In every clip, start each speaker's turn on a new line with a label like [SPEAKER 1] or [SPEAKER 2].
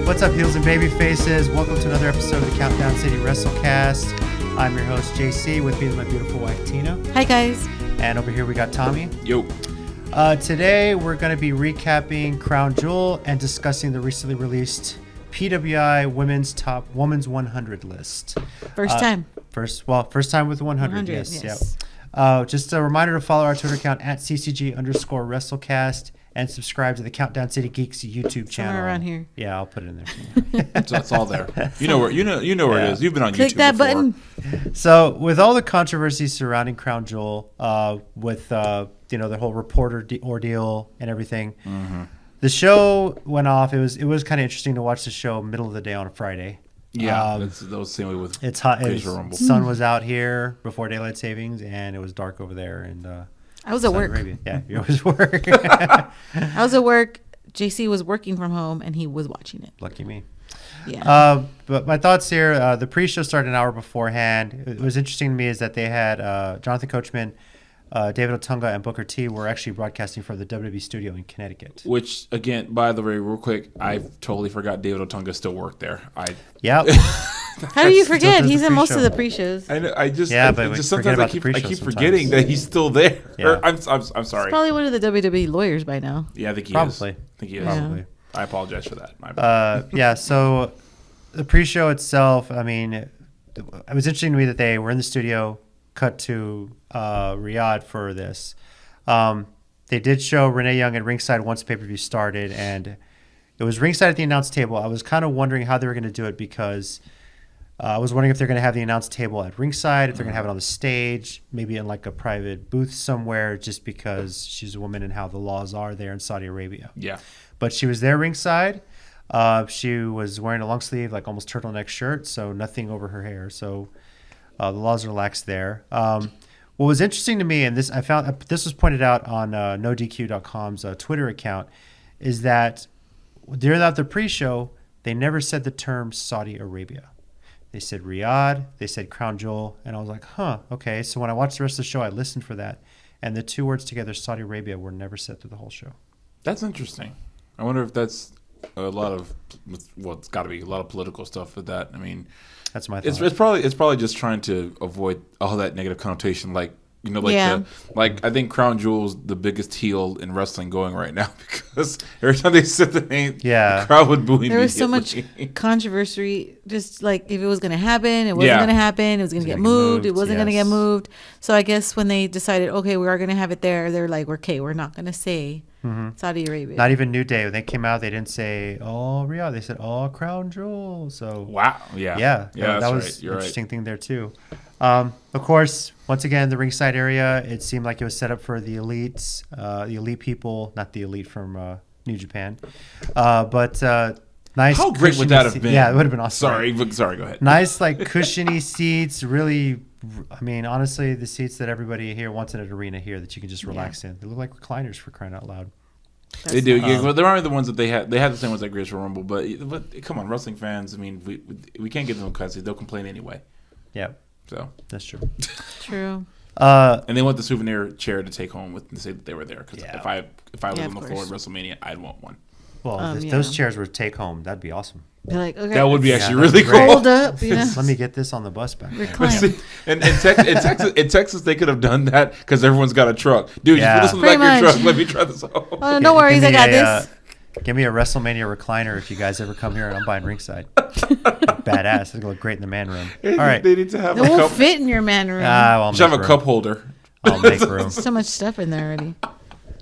[SPEAKER 1] What's up, heels and baby faces? Welcome to another episode of the Countdown City WrestleCast. I'm your host, JC. With me is my beautiful wife, Tina.
[SPEAKER 2] Hi, guys.
[SPEAKER 1] And over here we got Tommy.
[SPEAKER 3] Yo.
[SPEAKER 1] Today we're going to be recapping Crown Jewel and discussing the recently released PWI Women's 100 list.
[SPEAKER 2] First time.
[SPEAKER 1] First time with 100. Yes. Yep. Just a reminder to follow our Twitter account at CCG_WrestleCast. And subscribe to the Countdown City Geeks YouTube channel.
[SPEAKER 2] Somewhere around here.
[SPEAKER 1] Yeah, I'll put it in there.
[SPEAKER 3] So that's all there. You know where it is. You've been on
[SPEAKER 2] Click
[SPEAKER 3] YouTube
[SPEAKER 2] that
[SPEAKER 3] before.
[SPEAKER 2] button.
[SPEAKER 1] So, with all the controversy surrounding Crown Jewel, with the whole reporter ordeal and everything, the show went off. It was kind of interesting to watch the show middle of the day on a Friday.
[SPEAKER 3] Yeah, that was the same way with
[SPEAKER 1] it's hot.
[SPEAKER 3] Rumble.
[SPEAKER 1] Sun was out here before daylight savings, and it was dark over there. And
[SPEAKER 2] I was at
[SPEAKER 1] Saudi
[SPEAKER 2] work.
[SPEAKER 1] Arabia. Yeah, you always work.
[SPEAKER 2] I was at work. JC was working from home, and he was watching it.
[SPEAKER 1] Lucky me.
[SPEAKER 2] Yeah.
[SPEAKER 1] But my thoughts here, the pre-show started an hour beforehand. It was interesting to me is that they had Jonathan Coachman, David Otunga, and Booker T were actually broadcasting from the WWE studio in Connecticut.
[SPEAKER 3] Which, again, by the way, real quick, I totally forgot David Otunga still worked there.
[SPEAKER 1] Yeah.
[SPEAKER 2] How do you forget? He's in most
[SPEAKER 1] pre-show.
[SPEAKER 2] of the pre-shows.
[SPEAKER 3] I know.
[SPEAKER 1] But
[SPEAKER 3] Sometimes I keep forgetting that he's still there.
[SPEAKER 1] Yeah.
[SPEAKER 3] I'm sorry.
[SPEAKER 2] He's probably one of the WWE lawyers by now.
[SPEAKER 3] Yeah, I think he
[SPEAKER 1] Probably.
[SPEAKER 3] is. I think he is.
[SPEAKER 1] Probably.
[SPEAKER 3] I apologize for that. My bad.
[SPEAKER 1] Yeah, so the pre-show itself, I mean, it was interesting to me that they were in the studio, cut to Riyadh for this. They did show Renee Young at ringside once the pay-per-view started, and it was ringside at the announce table. I was kind of wondering how they were going to do it because I was wondering if they're going to have the announce table at ringside, if they're going to have it on the stage, maybe in like a private booth somewhere, just because she's a woman and how the laws are there in Saudi Arabia.
[SPEAKER 3] Yeah.
[SPEAKER 1] But she was there ringside. She was wearing a long sleeve, like almost turtleneck shirt, so nothing over her hair. So the laws are lax there. What was interesting to me, and this was pointed out on NoDQ.com's Twitter account, is that during the pre-show, they never said the term Saudi Arabia. They said Riyadh, they said Crown Jewel, and I was like, okay. So when I watched the rest of the show, I listened for that, and the two words together, Saudi Arabia, were never said through the whole show.
[SPEAKER 3] That's interesting. I wonder if that's a lot of, it's got to be a lot of political stuff with that. I mean,
[SPEAKER 1] that's my thought.
[SPEAKER 3] It's probably just trying to avoid all that negative connotation, like
[SPEAKER 2] Yeah.
[SPEAKER 3] I think Crown Jewel's the biggest heel in wrestling going right now because every time they said the name, the crowd would boo immediately.
[SPEAKER 2] There was so much controversy, just like if it was going to happen, it wasn't going to happen, it was going to get moved, it wasn't going to get moved. So I guess when they decided, okay, we are going to have it there, they're like, okay, we're not going to say Saudi Arabia.
[SPEAKER 1] Not even New Day. When they came out, they didn't say, oh, Riyadh. They said, oh, Crown Jewel. So
[SPEAKER 3] wow. Yeah.
[SPEAKER 1] That was an interesting thing there, too. Of course, once again, the ringside area, it seemed like it was set up for the elites, the elite people, not the elite from New Japan. But nice.
[SPEAKER 3] How great would that have been?
[SPEAKER 1] Yeah, it would have been awesome.
[SPEAKER 3] Sorry, go ahead.
[SPEAKER 1] Nice, like cushiony seats. Really, I mean, honestly, the seats that everybody here wants in an arena here that you can just relax in. They look like recliners for crying out loud.
[SPEAKER 3] They do. Well, there aren't the ones that they had. They had the same ones like Greatest Royal Rumble, but come on, wrestling fans. I mean, we can't give them a cussy. They'll complain anyway.
[SPEAKER 1] Yeah.
[SPEAKER 3] So
[SPEAKER 1] that's true.
[SPEAKER 2] True.
[SPEAKER 3] And they want the souvenir chair to take home and say that they were there. Because if I live on the floor at WrestleMania, I'd want one.
[SPEAKER 1] Well, if those chairs were take home, that'd be awesome.
[SPEAKER 2] Be like, okay,
[SPEAKER 3] that would be actually really cool.
[SPEAKER 2] Hold up,
[SPEAKER 1] Let me get this on the bus back.
[SPEAKER 2] Recline.
[SPEAKER 3] In Texas, they could have done that because everyone's got a truck. Dude, just put this in the back of your truck. Let me try this out.
[SPEAKER 2] Oh, no worries, I got this.
[SPEAKER 1] Give me a WrestleMania recliner if you guys ever come here and I'm buying ringside. Badass. It'll look great in the man room. All right.
[SPEAKER 3] They need to have
[SPEAKER 2] it won't fit in your man room.
[SPEAKER 3] You should have a cup holder.
[SPEAKER 1] I'll make room.
[SPEAKER 2] So much stuff in there already.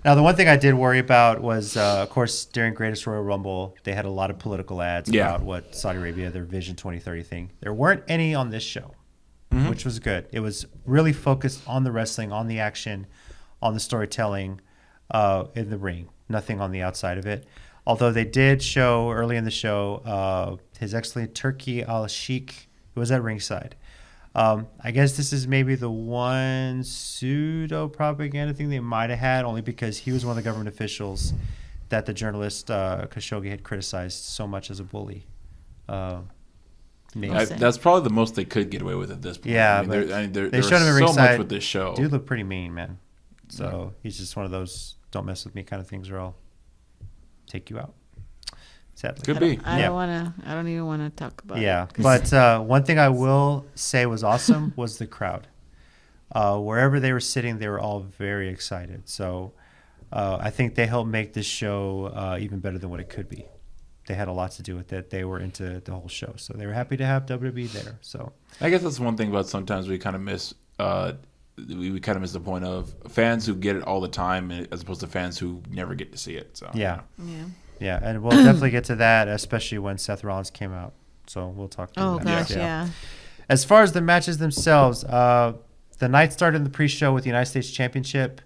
[SPEAKER 1] Now, the one thing I did worry about was, of course, during Greatest Royal Rumble, they had a lot of political ads about what Saudi Arabia, their Vision 2030 thing. There weren't any on this show, which was good. It was really focused on the wrestling, on the action, on the storytelling in the ring. Nothing on the outside of it. Although they did show early in the show His Excellency Turki Al-Sheikh, who was at ringside. I guess this is maybe the one pseudo propaganda thing they might have had, only because he was one of the government officials that the journalist Khashoggi had criticized so much as a bully.
[SPEAKER 3] That's probably the most they could get away with at this point.
[SPEAKER 1] Yeah,
[SPEAKER 3] they showed him so ringside, much with this show.
[SPEAKER 1] Dude looked pretty mean, man. So he's just one of those don't mess with me kind of things, or I'll take you out. Sadly.
[SPEAKER 3] Could be.
[SPEAKER 2] I don't even want to talk about it.
[SPEAKER 1] Yeah, but one thing I will say was awesome was the crowd. Wherever they were sitting, they were all very excited. So I think they helped make this show even better than what it could be. They had a lot to do with it. They were into the whole show, so they were happy to have WWE there. So
[SPEAKER 3] I guess that's one thing about sometimes we kind of miss. We kind of miss the point of fans who get it all the time, as opposed to fans who never get to see it. So
[SPEAKER 1] yeah, and we'll definitely get to that, especially when Seth Rollins came out. So we'll talk.
[SPEAKER 2] Oh gosh, yeah.
[SPEAKER 1] As far as the matches themselves, the night started in the pre-show with the United States Championship.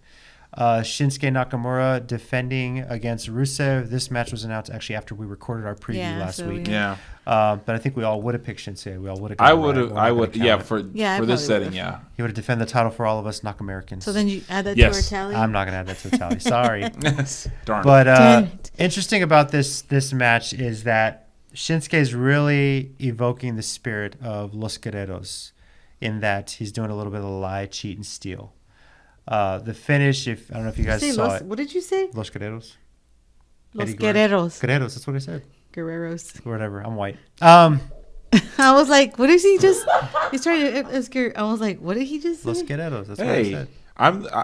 [SPEAKER 1] Shinsuke Nakamura defending against Rusev. This match was announced actually after we recorded our preview last week. Yeah. But I think we all would have picked Shinsuke. We all would have.
[SPEAKER 3] I would. Yeah, for this setting, yeah.
[SPEAKER 1] He would have defended the title for all of us, not Americans.
[SPEAKER 2] So then you add that to our tally?
[SPEAKER 1] I'm not going to add that to the tally. Sorry.
[SPEAKER 3] Darn.
[SPEAKER 1] But interesting about this match is that Shinsuke is really evoking the spirit of Los Guerreros in that he's doing a little bit of lie, cheat, and steal. The finish, I don't know if you guys saw it.
[SPEAKER 2] What did you say?
[SPEAKER 1] Los Guerreros.
[SPEAKER 2] Los Guerreros.
[SPEAKER 1] Guerreros, that's what I said.
[SPEAKER 2] Guerreros.
[SPEAKER 1] Whatever, I'm white.
[SPEAKER 2] I was like, what is he just? He's trying to. I was like, what did he just say?
[SPEAKER 1] Los Guerreros, that's what I said.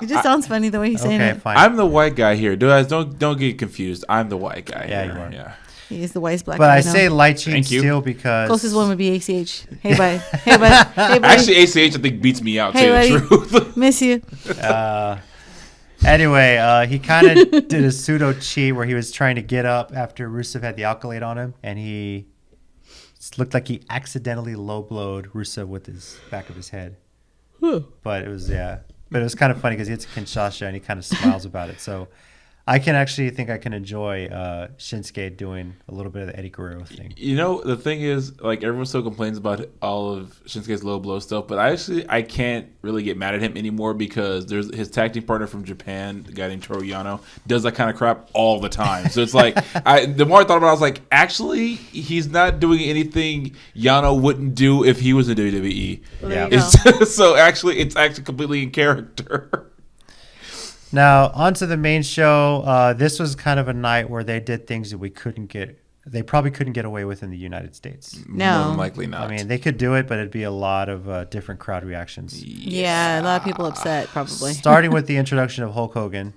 [SPEAKER 2] It just sounds funny the way he's saying it.
[SPEAKER 3] Fine. I'm the white guy here. Guys, don't get confused. I'm the white guy.
[SPEAKER 1] Yeah,
[SPEAKER 3] here.
[SPEAKER 1] You are.
[SPEAKER 2] Yeah. He is the whitest black
[SPEAKER 1] guy. But
[SPEAKER 2] I
[SPEAKER 1] say light, cheat, and steal because
[SPEAKER 2] closest one would be ACH. Hey, bye. Hey, bye. Hey, buddy.
[SPEAKER 3] Actually, ACH I think beats me out.
[SPEAKER 2] Hey,
[SPEAKER 3] tell you the truth.
[SPEAKER 2] Miss you.
[SPEAKER 1] Anyway, he kind of did a pseudo cheat where he was trying to get up after Rusev had the accolade on him, and he looked like he accidentally low-blowed Rusev with his back of his head. But it was kind of funny because he hits Kinshasa and he kind of smiles about it. So I can actually think I can enjoy Shinsuke doing a little bit of the Eddie Guerrero thing.
[SPEAKER 3] You know, the thing is, like, everyone still complains about all of Shinsuke's low blow stuff, but I can't really get mad at him anymore because there's his tag team partner from Japan, the guy named Toru Yano, does that kind of crap all the time. So it's like, the more I thought about it, I was like, actually, he's not doing anything Yano wouldn't do if he was in WWE.
[SPEAKER 2] Well,
[SPEAKER 3] so actually, it's actually completely in character.
[SPEAKER 1] Now, on to the main show. This was kind of a night where they did things that they probably couldn't get away with in the United States.
[SPEAKER 2] No.
[SPEAKER 3] More than likely not.
[SPEAKER 1] I mean, they could do it, but ituld be a lot of different crowd reactions.
[SPEAKER 2] Yeah, a lot of people upset, probably.
[SPEAKER 1] Starting with the introduction of Hulk Hogan.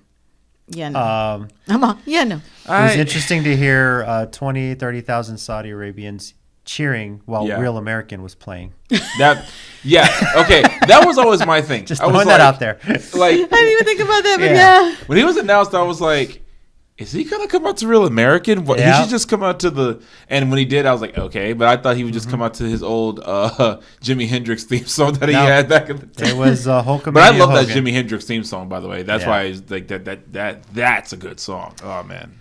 [SPEAKER 2] Yeah, no. No.
[SPEAKER 1] It was interesting to hear 20, 30,000 Saudi Arabians cheering while Real American was playing.
[SPEAKER 3] That was always my thing.
[SPEAKER 1] Just throwing that out there.
[SPEAKER 3] Like,
[SPEAKER 2] I didn't even think about that, but yeah.
[SPEAKER 3] When he was announced, I was like, is he gonna come out to Real American? He should just come out to the. And when he did, I was like, okay. But I thought he would just come out to his old Jimi Hendrix theme song that he had back in the day.
[SPEAKER 1] It was Hulkamania.
[SPEAKER 3] But I love that Jimi Hendrix theme song, by the way. That's why it's like that's a good song. Oh man.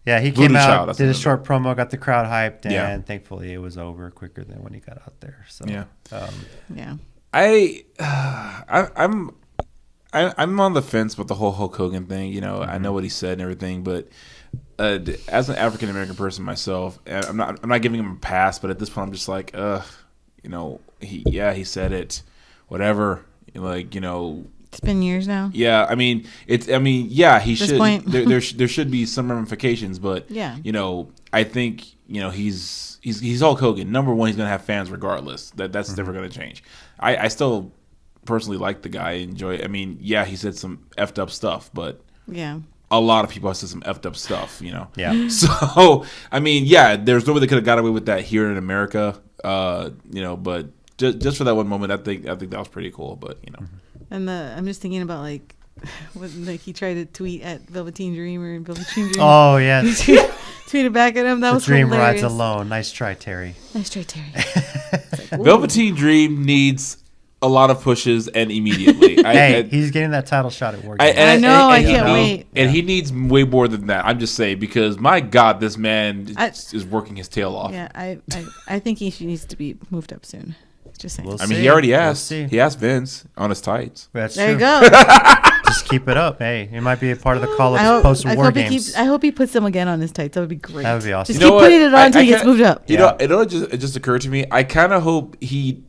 [SPEAKER 1] Yeah, he came out, did a short promo, got the crowd hyped, and thankfully it was over quicker than when he got out there. So
[SPEAKER 3] I'm on the fence with the whole Hulk Hogan thing. You know, I know what he said and everything, but as an African American person myself, I'm not giving him a pass. But at this point, I'm just like, you know, he said it, whatever. Like, you know.
[SPEAKER 2] It's been years now.
[SPEAKER 3] Yeah, I mean, he should. There should be some ramifications, but you know, I think, you know, he's Hulk Hogan. Number one, he's gonna have fans regardless. That's never gonna change. I still personally like the guy. Enjoy it. I mean, he said some effed up stuff, but a lot of people have said some effed up stuff. You know.
[SPEAKER 1] Yeah.
[SPEAKER 3] So I mean, there's no way they could have got away with that here in America. You know, but just for that one moment, I think that was pretty cool. But you know.
[SPEAKER 2] And I'm just thinking about when he tried to tweet at Velveteen Dreamer and Velveteen Dreamer.
[SPEAKER 1] Oh yeah,
[SPEAKER 2] tweeted back at him. That was
[SPEAKER 1] Dream
[SPEAKER 2] hilarious.
[SPEAKER 1] rides alone. Nice try, Terry.
[SPEAKER 2] Nice try, Terry.
[SPEAKER 3] Velveteen Dream needs a lot of pushes and immediately.
[SPEAKER 1] He's getting that title shot at work.
[SPEAKER 2] I know. I can't wait.
[SPEAKER 3] And he needs way more than that. I'm just saying, because my God, this man is working his tail off.
[SPEAKER 2] Yeah, I think he needs to be moved up soon. Just saying.
[SPEAKER 3] I mean, he already asked. He asked Vince on his tights.
[SPEAKER 1] That's
[SPEAKER 2] there
[SPEAKER 1] true.
[SPEAKER 2] You go.
[SPEAKER 1] Just keep it up. Hey, it might be a part of the call-up post-war games.
[SPEAKER 2] I hope he puts them again on his tights. That would be great.
[SPEAKER 1] That would be awesome.
[SPEAKER 2] Just keep putting it on until he gets moved up.
[SPEAKER 3] It just occurred to me. I kind of hope he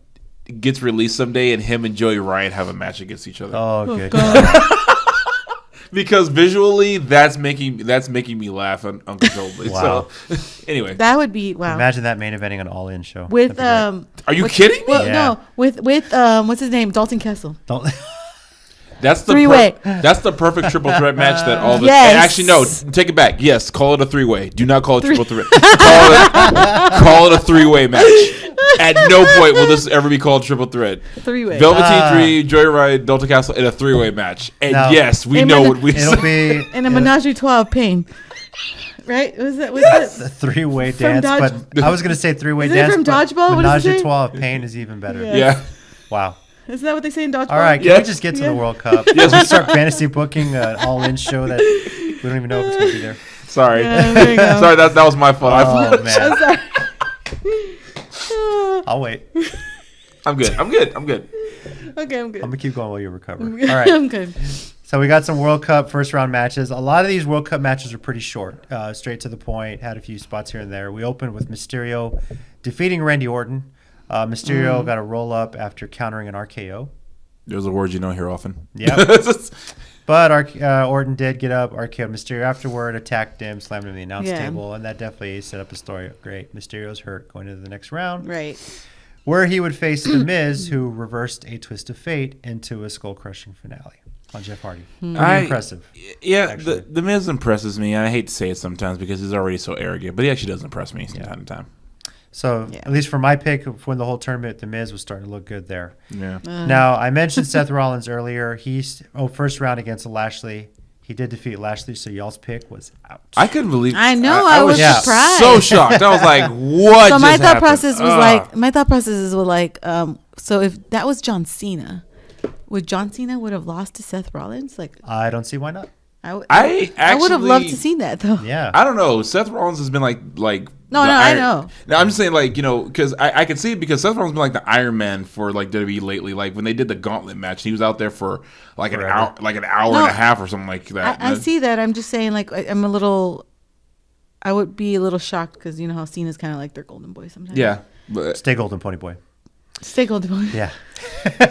[SPEAKER 3] gets released someday and him and Joey Ryan have a match against each other.
[SPEAKER 1] Oh, good.
[SPEAKER 3] Because visually, that's making me laugh uncontrollably.
[SPEAKER 1] Wow.
[SPEAKER 3] So, anyway,
[SPEAKER 2] that would be wow.
[SPEAKER 1] Imagine that main eventing an All-In show
[SPEAKER 2] with
[SPEAKER 3] Are you kidding me?
[SPEAKER 2] Well, no, with what's his name, Dalton Castle.
[SPEAKER 3] That's the
[SPEAKER 2] three-way.
[SPEAKER 3] That's the perfect triple threat match that all the.
[SPEAKER 2] Yes.
[SPEAKER 3] Actually, no, take it back. Yes, call it a three-way. Do not call it triple threat. call it a three-way match. At no point will this ever be called triple threat.
[SPEAKER 2] Three-way.
[SPEAKER 3] Velveteen 3, Joey Ryan, Dalton Castle in a three-way match. And yes, we know what we.
[SPEAKER 1] It'll be
[SPEAKER 2] in a menage a trois of pain. Right? Was that
[SPEAKER 1] the three-way dance? But I was going to say three-way dance.
[SPEAKER 2] From Dodgeball?
[SPEAKER 1] Menage a trois of pain is even better.
[SPEAKER 3] Yeah.
[SPEAKER 1] Wow.
[SPEAKER 2] Isn't that what they say in Dodgeball?
[SPEAKER 1] All right, can we just get to the World Cup? Yes, we start fantasy booking an All-In show that we don't even know if it's going to be there.
[SPEAKER 3] Sorry.
[SPEAKER 2] Yeah, there you go.
[SPEAKER 3] Sorry, that was my fault.
[SPEAKER 1] Oh, man. I'll wait.
[SPEAKER 3] I'm good.
[SPEAKER 2] Okay, I'm good.
[SPEAKER 1] I'm going to keep going while you recover. All
[SPEAKER 2] right. I'm good.
[SPEAKER 1] So we got some World Cup first-round matches. A lot of these World Cup matches are pretty short, straight to the point, had a few spots here and there. We opened with Mysterio defeating Randy Orton. Mysterio got a roll-up after countering an RKO.
[SPEAKER 3] Those are words you don't hear often.
[SPEAKER 1] Yeah. But Orton did get up, RKO Mysterio afterward, attacked him, slammed him in the announce table, and that definitely set up a story. Great. Mysterio's hurt going into the next round.
[SPEAKER 2] Right.
[SPEAKER 1] Where he would face The Miz, who reversed a twist of fate into a skull-crushing finale on Jeff Hardy. Pretty impressive.
[SPEAKER 3] Yeah, the Miz impresses me. I hate to say it sometimes because he's already so arrogant, but he actually does impress me from time to time.
[SPEAKER 1] So, at least for my pick, when the whole tournament, The Miz was starting to look good there.
[SPEAKER 3] Yeah.
[SPEAKER 1] Now, I mentioned Seth Rollins earlier. First round against Lashley. He did defeat Lashley, so y'all's pick was out.
[SPEAKER 3] I couldn't believe.
[SPEAKER 2] I know. I was surprised.
[SPEAKER 3] So shocked. I was like, "What?"
[SPEAKER 2] So my thought process was like, so if that was John Cena, would John Cena would have lost to Seth Rollins? Like,
[SPEAKER 1] I don't see why not.
[SPEAKER 3] I
[SPEAKER 2] would have loved to see that though.
[SPEAKER 1] Yeah.
[SPEAKER 3] I don't know. Seth Rollins has been like.
[SPEAKER 2] No, I know.
[SPEAKER 3] No, I'm just saying, like, because I can see it because Seth Rollins has been like the Iron Man for like WWE lately. Like when they did the Gauntlet match, he was out there for like an hour and a half or something like that.
[SPEAKER 2] I see that. I'm just saying, like, I would be a little shocked because you know how Cena's kind of like their golden boy sometimes.
[SPEAKER 3] Yeah, but
[SPEAKER 1] stay golden, pony boy.
[SPEAKER 2] Stay golden boy.
[SPEAKER 1] Yeah.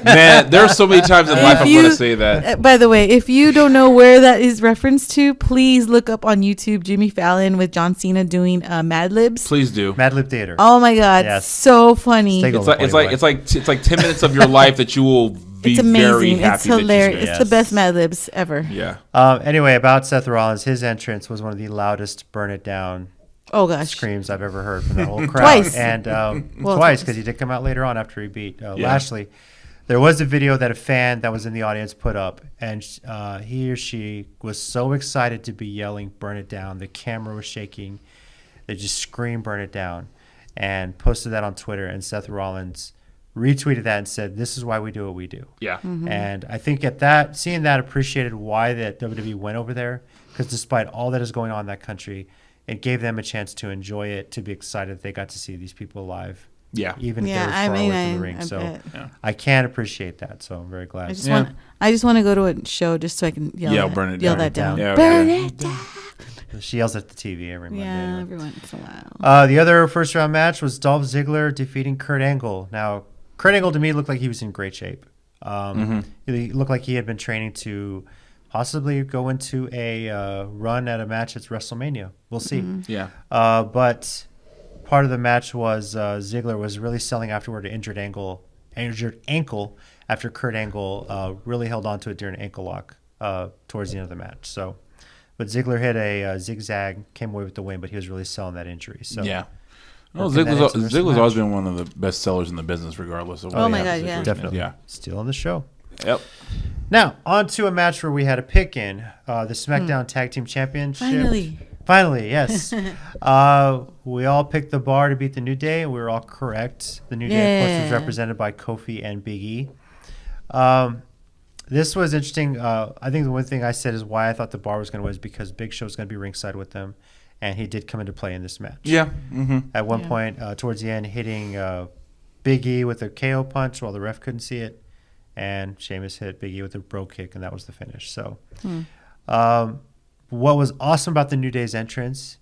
[SPEAKER 3] Man, there are so many times in life I'm going to say that.
[SPEAKER 2] By the way, if you don't know where that is referenced to, please look up on YouTube Jimmy Fallon with John Cena doing Mad Libs.
[SPEAKER 3] Please do.
[SPEAKER 1] Mad Lib Theater.
[SPEAKER 2] Oh my God, so funny.
[SPEAKER 3] It's like 10 minutes of your life that you will be very happy.
[SPEAKER 2] It's hilarious. It's the best Mad Libs ever.
[SPEAKER 3] Yeah.
[SPEAKER 1] Anyway, about Seth Rollins, his entrance was one of the loudest "Burn It Down" screams I've ever heard from the whole crowd.
[SPEAKER 2] Twice.
[SPEAKER 1] And twice, because he did come out later on after he beat Lashley. There was a video that a fan that was in the audience put up, and he or she was so excited to be yelling "Burn It Down." The camera was shaking. They just screamed "Burn It Down," and posted that on Twitter. And Seth Rollins retweeted that and said, "This is why we do what we do."
[SPEAKER 3] Yeah.
[SPEAKER 2] Mm-hmm.
[SPEAKER 1] And I think seeing that, appreciated why that WWE went over there, because despite all that is going on in that country, it gave them a chance to enjoy it, to be excited that they got to see these people live.
[SPEAKER 3] Yeah.
[SPEAKER 1] Even if they were far away from the ring. So I can appreciate that. So I'm very glad.
[SPEAKER 2] I just want to go to a show just so I can yell that down. Burn it down.
[SPEAKER 1] She yells at the TV every Monday.
[SPEAKER 2] Yeah, every once in a while.
[SPEAKER 1] The other first round match was Dolph Ziggler defeating Kurt Angle. Now, Kurt Angle to me looked like he was in great shape. He looked like he had been training to possibly go into a run at a match at WrestleMania. We'll see.
[SPEAKER 2] Mm-hmm.
[SPEAKER 3] Yeah.
[SPEAKER 1] But part of the match was Ziggler was really selling afterward an injured ankle after Kurt Angle really held on to it during an ankle lock towards the end of the match. So, but Ziggler hit a zigzag, came away with the win, but he was really selling that injury. So
[SPEAKER 3] yeah. Well, Ziggler's always been one of the best sellers in the business, regardless of what.
[SPEAKER 2] Oh my God, yeah,
[SPEAKER 1] definitely.
[SPEAKER 3] Yeah,
[SPEAKER 1] still on the show.
[SPEAKER 3] Yep.
[SPEAKER 1] Now on to a match where we had a pick in the SmackDown Tag Team Championship. Finally, yes. We all picked the Bar to beat the New Day, and we were all correct. The New Day, of course, was represented by Kofi and Big E. This was interesting. I think the one thing I said is why I thought the Bar was going to win is because Big Show was going to be ringside with them, and he did come into play in this match.
[SPEAKER 3] Yeah.
[SPEAKER 1] At one point, towards the end, hitting Big E with a KO punch while the ref couldn't see it, and Sheamus hit Big E with a bro kick, and that was the finish. So, what was awesome about the New Day's entrance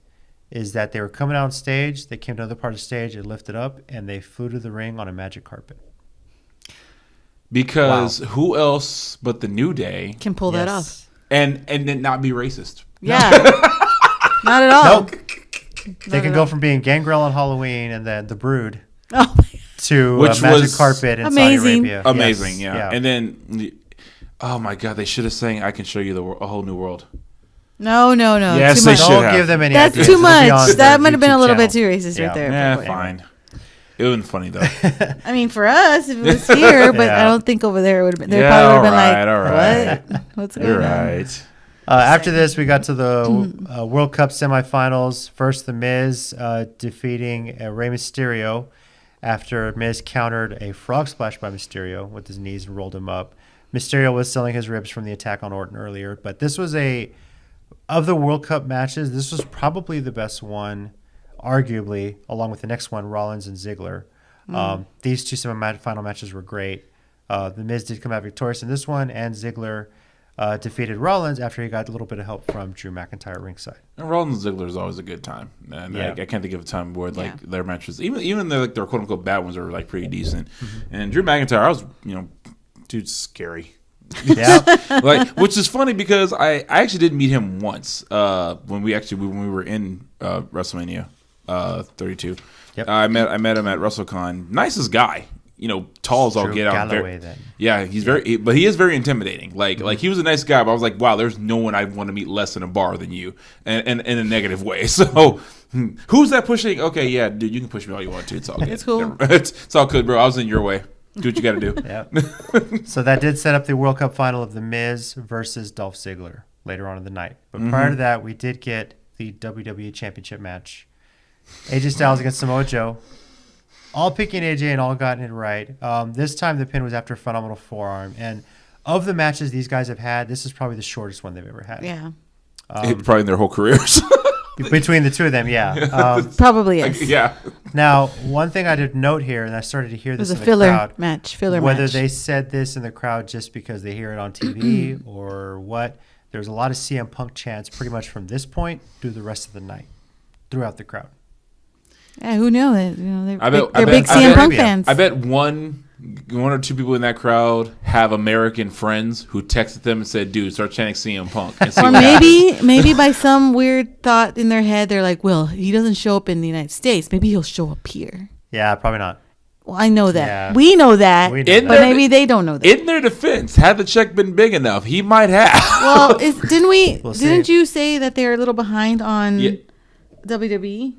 [SPEAKER 1] is that they were coming out on stage. They came to another part of the stage, they lifted up, and they flew to the ring on a magic carpet.
[SPEAKER 3] Because who else but the New Day
[SPEAKER 2] can pull that off
[SPEAKER 3] and then not be racist?
[SPEAKER 2] Yeah, not at all.
[SPEAKER 1] Nope. They can go from being Gangrel on Halloween and then the Brood to
[SPEAKER 3] which
[SPEAKER 1] a magic
[SPEAKER 3] was
[SPEAKER 1] carpet in
[SPEAKER 2] amazing.
[SPEAKER 1] Saudi Arabia.
[SPEAKER 3] Amazing,
[SPEAKER 1] yes.
[SPEAKER 3] yeah. And then, oh my God, they should have sang "I Can Show You a Whole New World."
[SPEAKER 2] No.
[SPEAKER 3] Yes,
[SPEAKER 2] too much.
[SPEAKER 1] Don't give them any
[SPEAKER 2] That's
[SPEAKER 1] ideas.
[SPEAKER 2] too much.
[SPEAKER 1] That
[SPEAKER 2] might have been a little bit too racist right there.
[SPEAKER 3] Yeah, fine. It would have been funny though.
[SPEAKER 2] I mean, for us, if it was here, but I don't think over there it would have been. They probably would have been like, "What? What's going on?"
[SPEAKER 3] Right.
[SPEAKER 1] After this, we got to the World Cup semifinals. First, The Miz defeating Rey Mysterio after Miz countered a frog splash by Mysterio with his knees and rolled him up. Mysterio was selling his ribs from the attack on Orton earlier, but this was of the World Cup matches, this was probably the best one, arguably, along with the next one, Rollins and Ziggler. These two semi-final matches were great. The Miz did come out victorious in this one, and Ziggler defeated Rollins after he got a little bit of help from Drew McIntyre ringside.
[SPEAKER 3] And Rollins and Ziggler is always a good time, and I can't think of a time where their matches, even their quote unquote bad ones, are like pretty decent. And Drew McIntyre, dude's scary.
[SPEAKER 1] Yeah,
[SPEAKER 3] which is funny because I actually did meet him once when we were in WrestleMania 32.
[SPEAKER 1] Yep.
[SPEAKER 3] I met him at WrestleCon. Nicest guy. Tall as all get out. He's but he is very intimidating. Like he was a nice guy, but I was like, wow, there's no one I'd want to meet less in a bar than you, and in a negative way. So, who's that pushing? Okay, yeah, dude, you can push me all you want to. It's all good.
[SPEAKER 2] It's cool.
[SPEAKER 3] It's all good, bro. I was in your way. Do what you got to do.
[SPEAKER 1] Yeah. So that did set up the World Cup final of The Miz versus Dolph Ziggler later on in the night. But prior to that, we did get the WWE Championship match. AJ Styles against Samoa Joe. All picking AJ and all gotten it right. This time the pin was after a phenomenal forearm. And of the matches these guys have had, this is probably the shortest one they've ever had.
[SPEAKER 2] Yeah.
[SPEAKER 3] Probably in their whole careers.
[SPEAKER 1] Between the two of them, yeah.
[SPEAKER 2] Probably yes.
[SPEAKER 3] Yeah.
[SPEAKER 1] Now, one thing I did note here, and I started to hear this in the crowd. Whether they said this in the crowd just because they hear it on TV or what, there's a lot of CM Punk chants pretty much from this point through the rest of the night throughout the crowd.
[SPEAKER 2] Yeah, who knows? They're
[SPEAKER 3] I
[SPEAKER 2] big CM Punk fans.
[SPEAKER 3] I bet one or two people in that crowd have American friends who texted them and said, "Dude, start chanting CM Punk." And see
[SPEAKER 2] or maybe by some weird thought in their head, they're like, "Well, he doesn't show up in the United States. Maybe he'll show up here."
[SPEAKER 1] Yeah, probably not.
[SPEAKER 2] Well, I know that.
[SPEAKER 1] Yeah.
[SPEAKER 2] We know that. But maybe they don't know that.
[SPEAKER 3] In their defense, had the check been big enough, he might have.
[SPEAKER 2] Well, didn't you say that they're a little behind on WWE?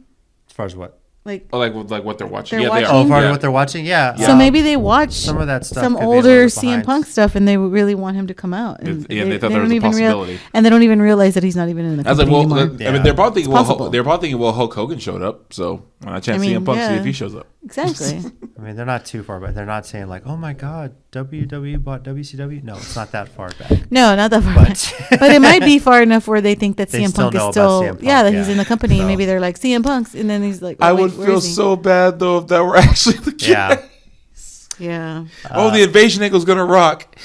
[SPEAKER 1] As far as what?
[SPEAKER 3] Like what they're watching.
[SPEAKER 2] They are.
[SPEAKER 1] Oh, part of what they're watching? Yeah.
[SPEAKER 2] So maybe they watched
[SPEAKER 1] some of that stuff.
[SPEAKER 2] Some older CM Punk stuff, and they really want him to come out. And
[SPEAKER 3] they thought there was a possibility.
[SPEAKER 2] And they don't even realize that he's not even in the company anymore.
[SPEAKER 3] I mean, they're probably thinking, Hulk Hogan showed up, so I chance CM Punk see if he shows up.
[SPEAKER 2] Exactly.
[SPEAKER 1] I mean, they're not too far back. They're not saying like, "Oh my God, WWE bought WCW." No, it's not that far back.
[SPEAKER 2] No, not that far back. But it might be far enough where they think that CM Punk is still, that he's in the company. So. Maybe they're like CM Punk's, and then he's like,
[SPEAKER 3] I would feel so bad though if that were actually the case.
[SPEAKER 2] Yeah.
[SPEAKER 3] The invasion angle's gonna rock.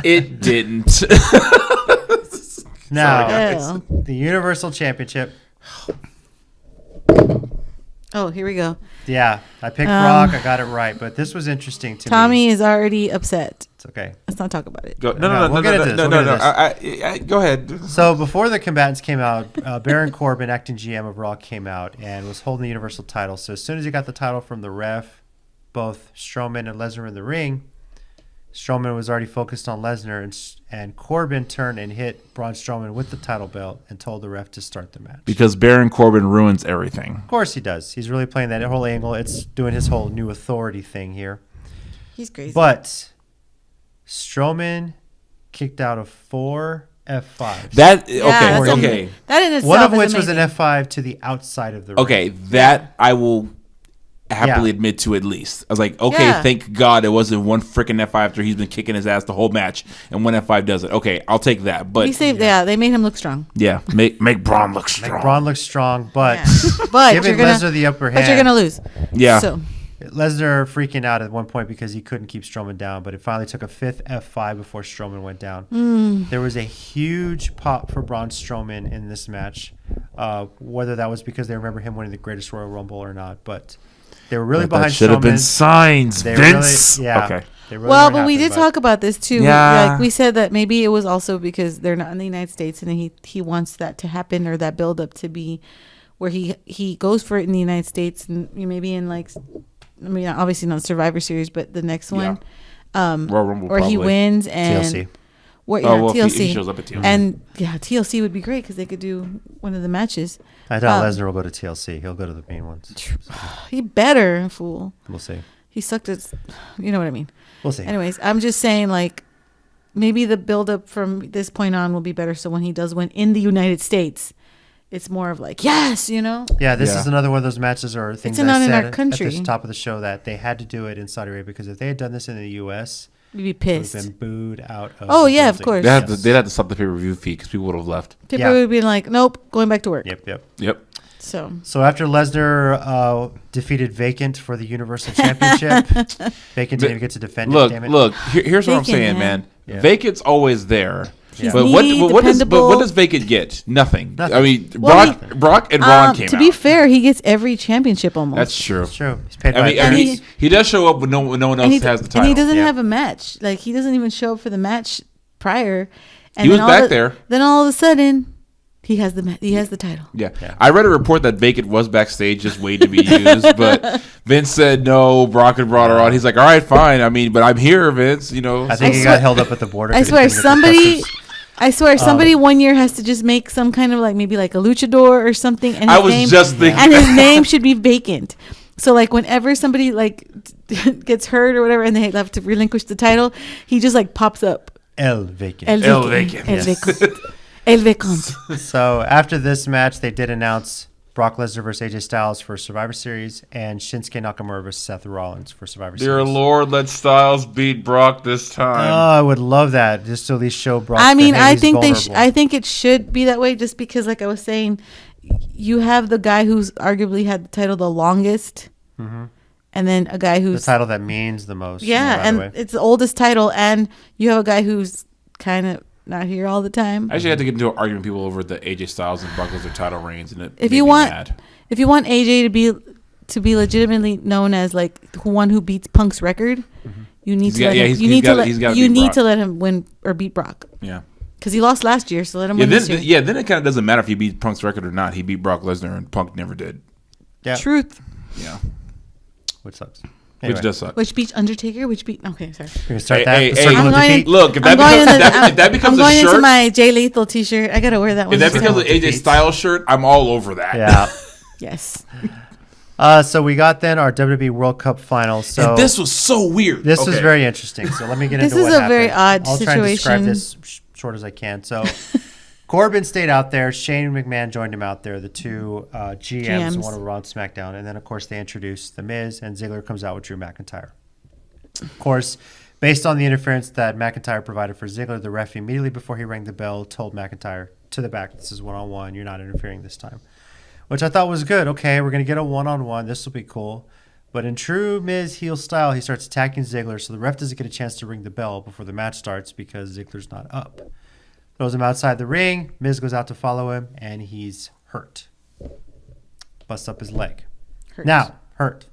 [SPEAKER 3] It didn't.
[SPEAKER 1] Now, the Universal Championship.
[SPEAKER 2] Oh, here we go.
[SPEAKER 1] Yeah, I picked Rock. I got it right, but this was interesting to me.
[SPEAKER 2] Tommy is already upset.
[SPEAKER 1] It's okay.
[SPEAKER 2] Let's not talk about it.
[SPEAKER 3] No. Go ahead.
[SPEAKER 1] So before the combatants came out, Baron Corbin, acting GM of Raw, came out and was holding the Universal title. So as soon as he got the title from the ref, both Strowman and Lesnar in the ring, Strowman was already focused on Lesnar, and Corbin turned and hit Braun Strowman with the title belt and told the ref to start the match.
[SPEAKER 3] Because Baron Corbin ruins everything.
[SPEAKER 1] Of course he does. He's really playing that whole angle. It's doing his whole new authority thing here.
[SPEAKER 2] He's crazy.
[SPEAKER 1] But Strowman kicked out of 4 F5s.
[SPEAKER 3] Okay.
[SPEAKER 2] That in itself
[SPEAKER 1] one of which
[SPEAKER 2] amazing.
[SPEAKER 1] was an F5 to the outside of the ring.
[SPEAKER 3] Okay, that I will happily admit to at least. I was like, okay, thank God it wasn't one freaking F5 after he's been kicking his ass the whole match, and one F5 does it. Okay, I'll take that. But
[SPEAKER 2] they made him look strong.
[SPEAKER 3] Yeah, make Braun look strong.
[SPEAKER 1] Make Braun look strong, but
[SPEAKER 2] but
[SPEAKER 1] giving Lesnar the upper hand.
[SPEAKER 2] But you're gonna lose.
[SPEAKER 3] Yeah.
[SPEAKER 2] So
[SPEAKER 1] Lesnar freaking out at one point because he couldn't keep Strowman down, but it finally took a fifth F5 before Strowman went down. There was a huge pop for Braun Strowman in this match, whether that was because they remember him winning the Greatest Royal Rumble or not, but they were really behind Strowman. That
[SPEAKER 3] should have been signs, Vince.
[SPEAKER 1] Really, yeah.
[SPEAKER 3] Okay.
[SPEAKER 2] Really but we did talk about this too. Yeah. Like we said that maybe it was also because they're not in the United States, and he wants that to happen, or that build up to be where he goes for it in the United States, and maybe in like, I mean, obviously not Survivor Series, but the next one, Royal Rumble, where probably. He wins and
[SPEAKER 1] TLC.
[SPEAKER 2] TLC.
[SPEAKER 3] If he shows up at TLC.
[SPEAKER 2] And TLC would be great because they could do one of the matches.
[SPEAKER 1] I doubt Lesnar will go to TLC. He'll go to the main ones.
[SPEAKER 2] He better, fool.
[SPEAKER 1] We'll see.
[SPEAKER 2] He sucked at, you know what I mean.
[SPEAKER 1] We'll see.
[SPEAKER 2] Anyways, I'm just saying, like, maybe the build-up from this point on will be better. So when he does win in the United States, it's more of like, yes, you know?
[SPEAKER 1] Yeah, this is another one of those matches or things
[SPEAKER 2] that
[SPEAKER 1] I
[SPEAKER 2] said
[SPEAKER 1] in
[SPEAKER 2] our country.
[SPEAKER 1] At the top of the show that they had to do it in Saudi Arabia because if they had done this in the U.S.,
[SPEAKER 2] you'd be pissed.
[SPEAKER 1] Would have been booed out of
[SPEAKER 2] the building. Of course.
[SPEAKER 3] They'd have to stop the pay-per-view fee because people would have left.
[SPEAKER 2] People would have been like, nope, going back to work.
[SPEAKER 1] Yep.
[SPEAKER 2] So
[SPEAKER 1] after Lesnar defeated Vacant for the Universal Championship, Vacant didn't even get to defend it. Damn it.
[SPEAKER 3] Look, here's what I'm saying, man. Yeah. Vacant's always there.
[SPEAKER 2] Yeah.
[SPEAKER 3] But what does Vacant get? Nothing. I mean, Brock and Ron came out.
[SPEAKER 2] To be fair, he gets every championship almost.
[SPEAKER 3] That's true.
[SPEAKER 1] That's true. He's paid
[SPEAKER 3] he does show up when no one else has the title.
[SPEAKER 2] And he doesn't have a match. Like, he doesn't even show up for the match prior. And
[SPEAKER 3] he was back there.
[SPEAKER 2] Then all of a sudden, he has the title.
[SPEAKER 3] Yeah. I read a report that Vacant was backstage just waiting to be used, but Vince said no. Brock had brought her on. He's like, all right, fine. I mean, but I'm here, Vince. You know.
[SPEAKER 1] I think he got held up at the border.
[SPEAKER 2] I swear, somebody 1 year has to just make some kind of maybe a luchador or something. And his name should be Vacant. So whenever somebody gets hurt or whatever, and they have to relinquish the title, he just pops up.
[SPEAKER 1] El Vacant.
[SPEAKER 2] El Vacant. El Vacant.
[SPEAKER 1] So after this match, they did announce Brock Lesnar versus AJ Styles for Survivor Series and Shinsuke Nakamura versus Seth Rollins for Survivor Series.
[SPEAKER 3] Dear Lord, let Styles beat Brock this time.
[SPEAKER 1] Oh, I would love that, just to at least show Brock.
[SPEAKER 2] I mean, I think I think it should be that way, just because, like I was saying, you have the guy who's arguably had the title the longest, and then a guy who's
[SPEAKER 1] the title that means the most.
[SPEAKER 2] Yeah, and it's the oldest title, and you have a guy who's kind of not here all the time.
[SPEAKER 3] I actually had to get into an argument with people over the AJ Styles and Brock Lesnar title reigns, and
[SPEAKER 2] if you want AJ to be legitimately known as one who beats Punk's record, you need to let him win or beat Brock.
[SPEAKER 3] Yeah,
[SPEAKER 2] because he lost last year, so let him win this year.
[SPEAKER 3] Then it kind of doesn't matter if he beat Punk's record or not. He beat Brock Lesnar, and Punk never did.
[SPEAKER 1] Yeah,
[SPEAKER 2] truth.
[SPEAKER 3] Yeah,
[SPEAKER 1] which sucks.
[SPEAKER 3] Anyway. Which does suck.
[SPEAKER 2] Which beats Undertaker? Okay, sorry.
[SPEAKER 1] We're gonna start that.
[SPEAKER 3] Look, if that becomes a shirt,
[SPEAKER 2] into my Jay Lethal T-shirt. I gotta wear that one.
[SPEAKER 3] If that becomes an AJ Styles shirt, I'm all over that.
[SPEAKER 1] Yeah.
[SPEAKER 2] Yes.
[SPEAKER 1] So we got then our WWE World Cup final. So
[SPEAKER 3] and this was so weird.
[SPEAKER 1] This was very interesting. So let me get into what happened.
[SPEAKER 2] This is a very odd situation.
[SPEAKER 1] I'll try and describe this short as I can. So Corbin stayed out there. Shane McMahon joined him out there. The two GMs, one of Raw and SmackDown. And then, of course, they introduced The Miz, and Ziggler comes out with Drew McIntyre. Of course, based on the interference that McIntyre provided for Ziggler, the ref immediately before he rang the bell told McIntyre, to the back, this is one-on-one. You're not interfering this time. Which I thought was good. Okay, we're going to get a one-on-one. This will be cool. But in true Miz heel style, he starts attacking Ziggler, so the ref doesn't get a chance to ring the bell before the match starts because Ziggler's not up. Throws him outside the ring. Miz goes out to follow him, and he's hurt. Busts up his leg. Hurt.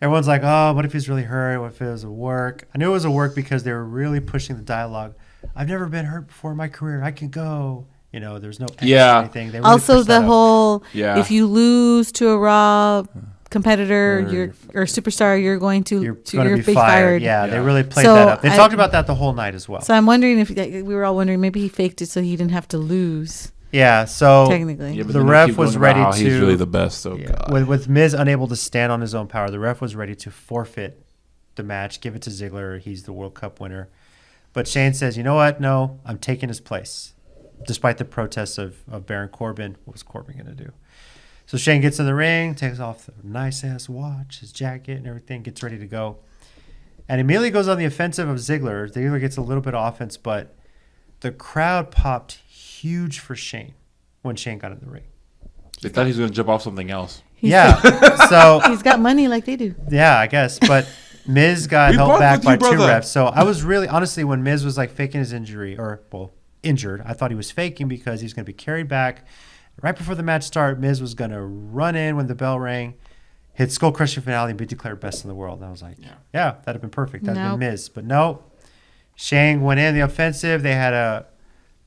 [SPEAKER 1] Everyone's like, oh, what if he's really hurt? What if it was a work? I knew it was a work because they were really pushing the dialogue. I've never been hurt before in my career. I can go. You know, there's no anything. They really
[SPEAKER 2] also, the whole, if you lose to a Raw competitor or superstar, you're going to be fired.
[SPEAKER 1] Yeah, they really played that up. They talked about that the whole night as well.
[SPEAKER 2] So I'm wondering if we were all wondering maybe he faked it so he didn't have to lose.
[SPEAKER 1] Yeah, so
[SPEAKER 2] technically,
[SPEAKER 1] the ref was ready to.
[SPEAKER 3] He's really the best. So
[SPEAKER 1] with Miz unable to stand on his own power, the ref was ready to forfeit the match, give it to Ziggler. He's the World Cup winner, but Shane says, "You know what? No, I'm taking his place." Despite the protests of Baron Corbin, what was Corbin going to do? So Shane gets in the ring, takes off the nice-ass watch, his jacket and everything, gets ready to go. And immediately goes on the offensive of Ziggler. Ziggler gets a little bit of offense, but the crowd popped huge for Shane when Shane got in the ring.
[SPEAKER 3] They thought he was going to jump off something else.
[SPEAKER 1] So
[SPEAKER 2] he's got money like they do.
[SPEAKER 1] Yeah, I guess. But Miz got held back by 2 refs. So I was really, honestly, when Miz was like faking his injury, injured, I thought he was faking because he's going to be carried back. Right before the match started, Miz was going to run in when the bell rang, hit skull crushing finale, and be declared best in the world. And I was like, yeah, that'd have been perfect. That'd have been Miz. But no, Shane went in the offensive. They had a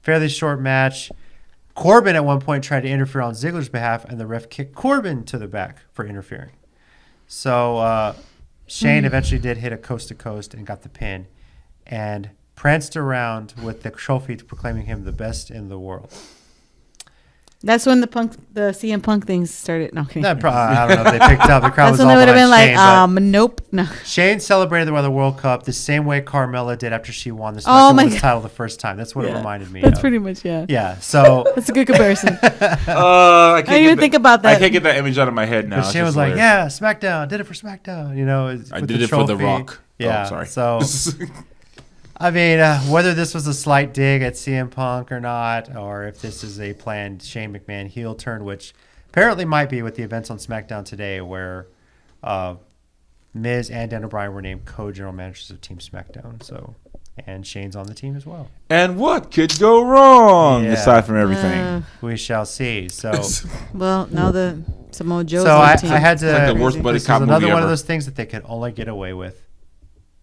[SPEAKER 1] fairly short match. Corbin at one point tried to interfere on Ziggler's behalf, and the ref kicked Corbin to the back for interfering. So Shane eventually did hit a coast-to-coast and got the pin and pranced around with the trophy proclaiming him the best in the world.
[SPEAKER 2] That's when the CM Punk things started. No,
[SPEAKER 1] I don't know if they picked up. The crowd was all behind Shane. That's when they would
[SPEAKER 2] have been like, nope. No.
[SPEAKER 1] Shane celebrated the World Cup the same way Carmella did after she won the SmackDown Women's title the first time. That's what it reminded me of.
[SPEAKER 2] That's pretty much,
[SPEAKER 1] Yeah, so.
[SPEAKER 2] That's a good comparison.
[SPEAKER 3] I
[SPEAKER 2] didn't even think about that.
[SPEAKER 3] I can't get that image out of my head now.
[SPEAKER 1] But Shane was like, SmackDown. Did it for SmackDown. You know,
[SPEAKER 3] I did it for The Rock.
[SPEAKER 1] Yeah,
[SPEAKER 3] sorry.
[SPEAKER 1] So. I mean, whether this was a slight dig at CM Punk or not, or if this is a planned Shane McMahon heel turn, which apparently might be with the events on SmackDown today, where Miz and Daniel Bryan were named co-general managers of Team SmackDown. So, and Shane's on the team as well.
[SPEAKER 3] And what could go wrong aside from everything?
[SPEAKER 1] We shall see. So,
[SPEAKER 2] well, now the Samoa Joe's
[SPEAKER 1] so
[SPEAKER 2] on the team.
[SPEAKER 1] I had to.
[SPEAKER 3] It's like the worst buddy cop movie
[SPEAKER 1] another one
[SPEAKER 3] ever.
[SPEAKER 1] of those things that they could only get away with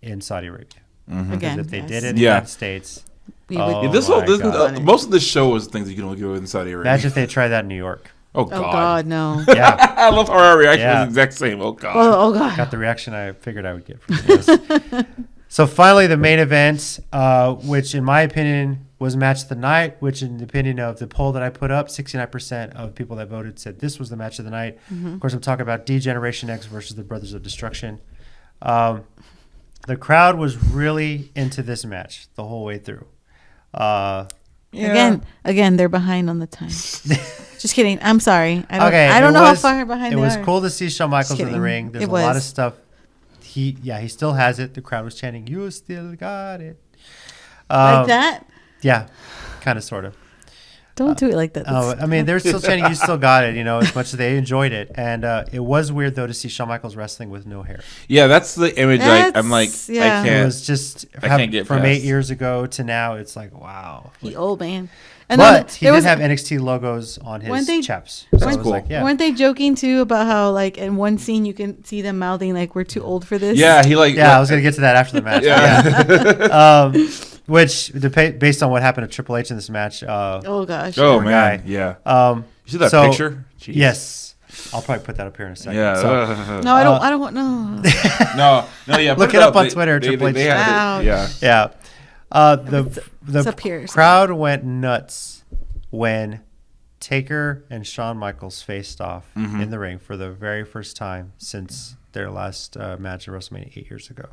[SPEAKER 1] in Saudi Arabia.
[SPEAKER 2] Mm-hmm. Again,
[SPEAKER 1] if they did it in the United States,
[SPEAKER 3] most of this show is things you can only get with in Saudi Arabia.
[SPEAKER 1] Imagine if they tried that in New York.
[SPEAKER 3] Oh God,
[SPEAKER 2] no.
[SPEAKER 1] Yeah,
[SPEAKER 3] I love how our reaction was the exact same. Oh God.
[SPEAKER 2] Oh God.
[SPEAKER 1] Got the reaction I figured I would get from this. So finally, the main event, which in my opinion was match of the night, which in the opinion of the poll that I put up, 69% of people that voted said this was the match of the night. Mm-hmm. Of course, I'm talking about D-Generation X versus the Brothers of Destruction. The crowd was really into this match the whole way through.
[SPEAKER 2] Again, they're behind on the time. Just kidding. I'm sorry. I don't know how far behind they are.
[SPEAKER 1] It was cool to see Shawn Michaels in the ring. There's a lot of stuff. He still has it. The crowd was chanting, "You still got it."
[SPEAKER 2] Like that?
[SPEAKER 1] Yeah, kind of, sort of.
[SPEAKER 2] Don't do it like that.
[SPEAKER 1] I mean, they're still chanting, "You still got it," as much as they enjoyed it. And it was weird, though, to see Shawn Michaels wrestling with no hair.
[SPEAKER 3] Yeah, that's the image I'm like, I can't.
[SPEAKER 1] It was just,
[SPEAKER 3] I can't get
[SPEAKER 1] from
[SPEAKER 3] past.
[SPEAKER 1] 8 years ago to now, it's like, wow.
[SPEAKER 2] The old man. And
[SPEAKER 1] but he did have NXT logos on his chaps. So
[SPEAKER 3] that's cool.
[SPEAKER 1] Like,
[SPEAKER 2] weren't they joking, too, about how, like, in one scene you can see them mouthing, like, we're too old for this?
[SPEAKER 3] Yeah,
[SPEAKER 1] I was going to get to that after the match.
[SPEAKER 3] Yeah.
[SPEAKER 1] Which, based on what happened to Triple H in this match.
[SPEAKER 2] Oh, gosh.
[SPEAKER 3] Oh, man.
[SPEAKER 1] Guy.
[SPEAKER 3] Yeah.
[SPEAKER 1] You
[SPEAKER 3] see that picture? Jeez.
[SPEAKER 1] Yes. I'll probably put that up here in a second.
[SPEAKER 3] Yeah.
[SPEAKER 2] So, no, I don't want, no.
[SPEAKER 3] no, yeah.
[SPEAKER 1] Look it up on Twitter, Triple H.
[SPEAKER 3] Yeah.
[SPEAKER 1] The crowd went nuts when Taker and Shawn Michaels faced off in the ring for the very first time since their last match at WrestleMania 8 years ago.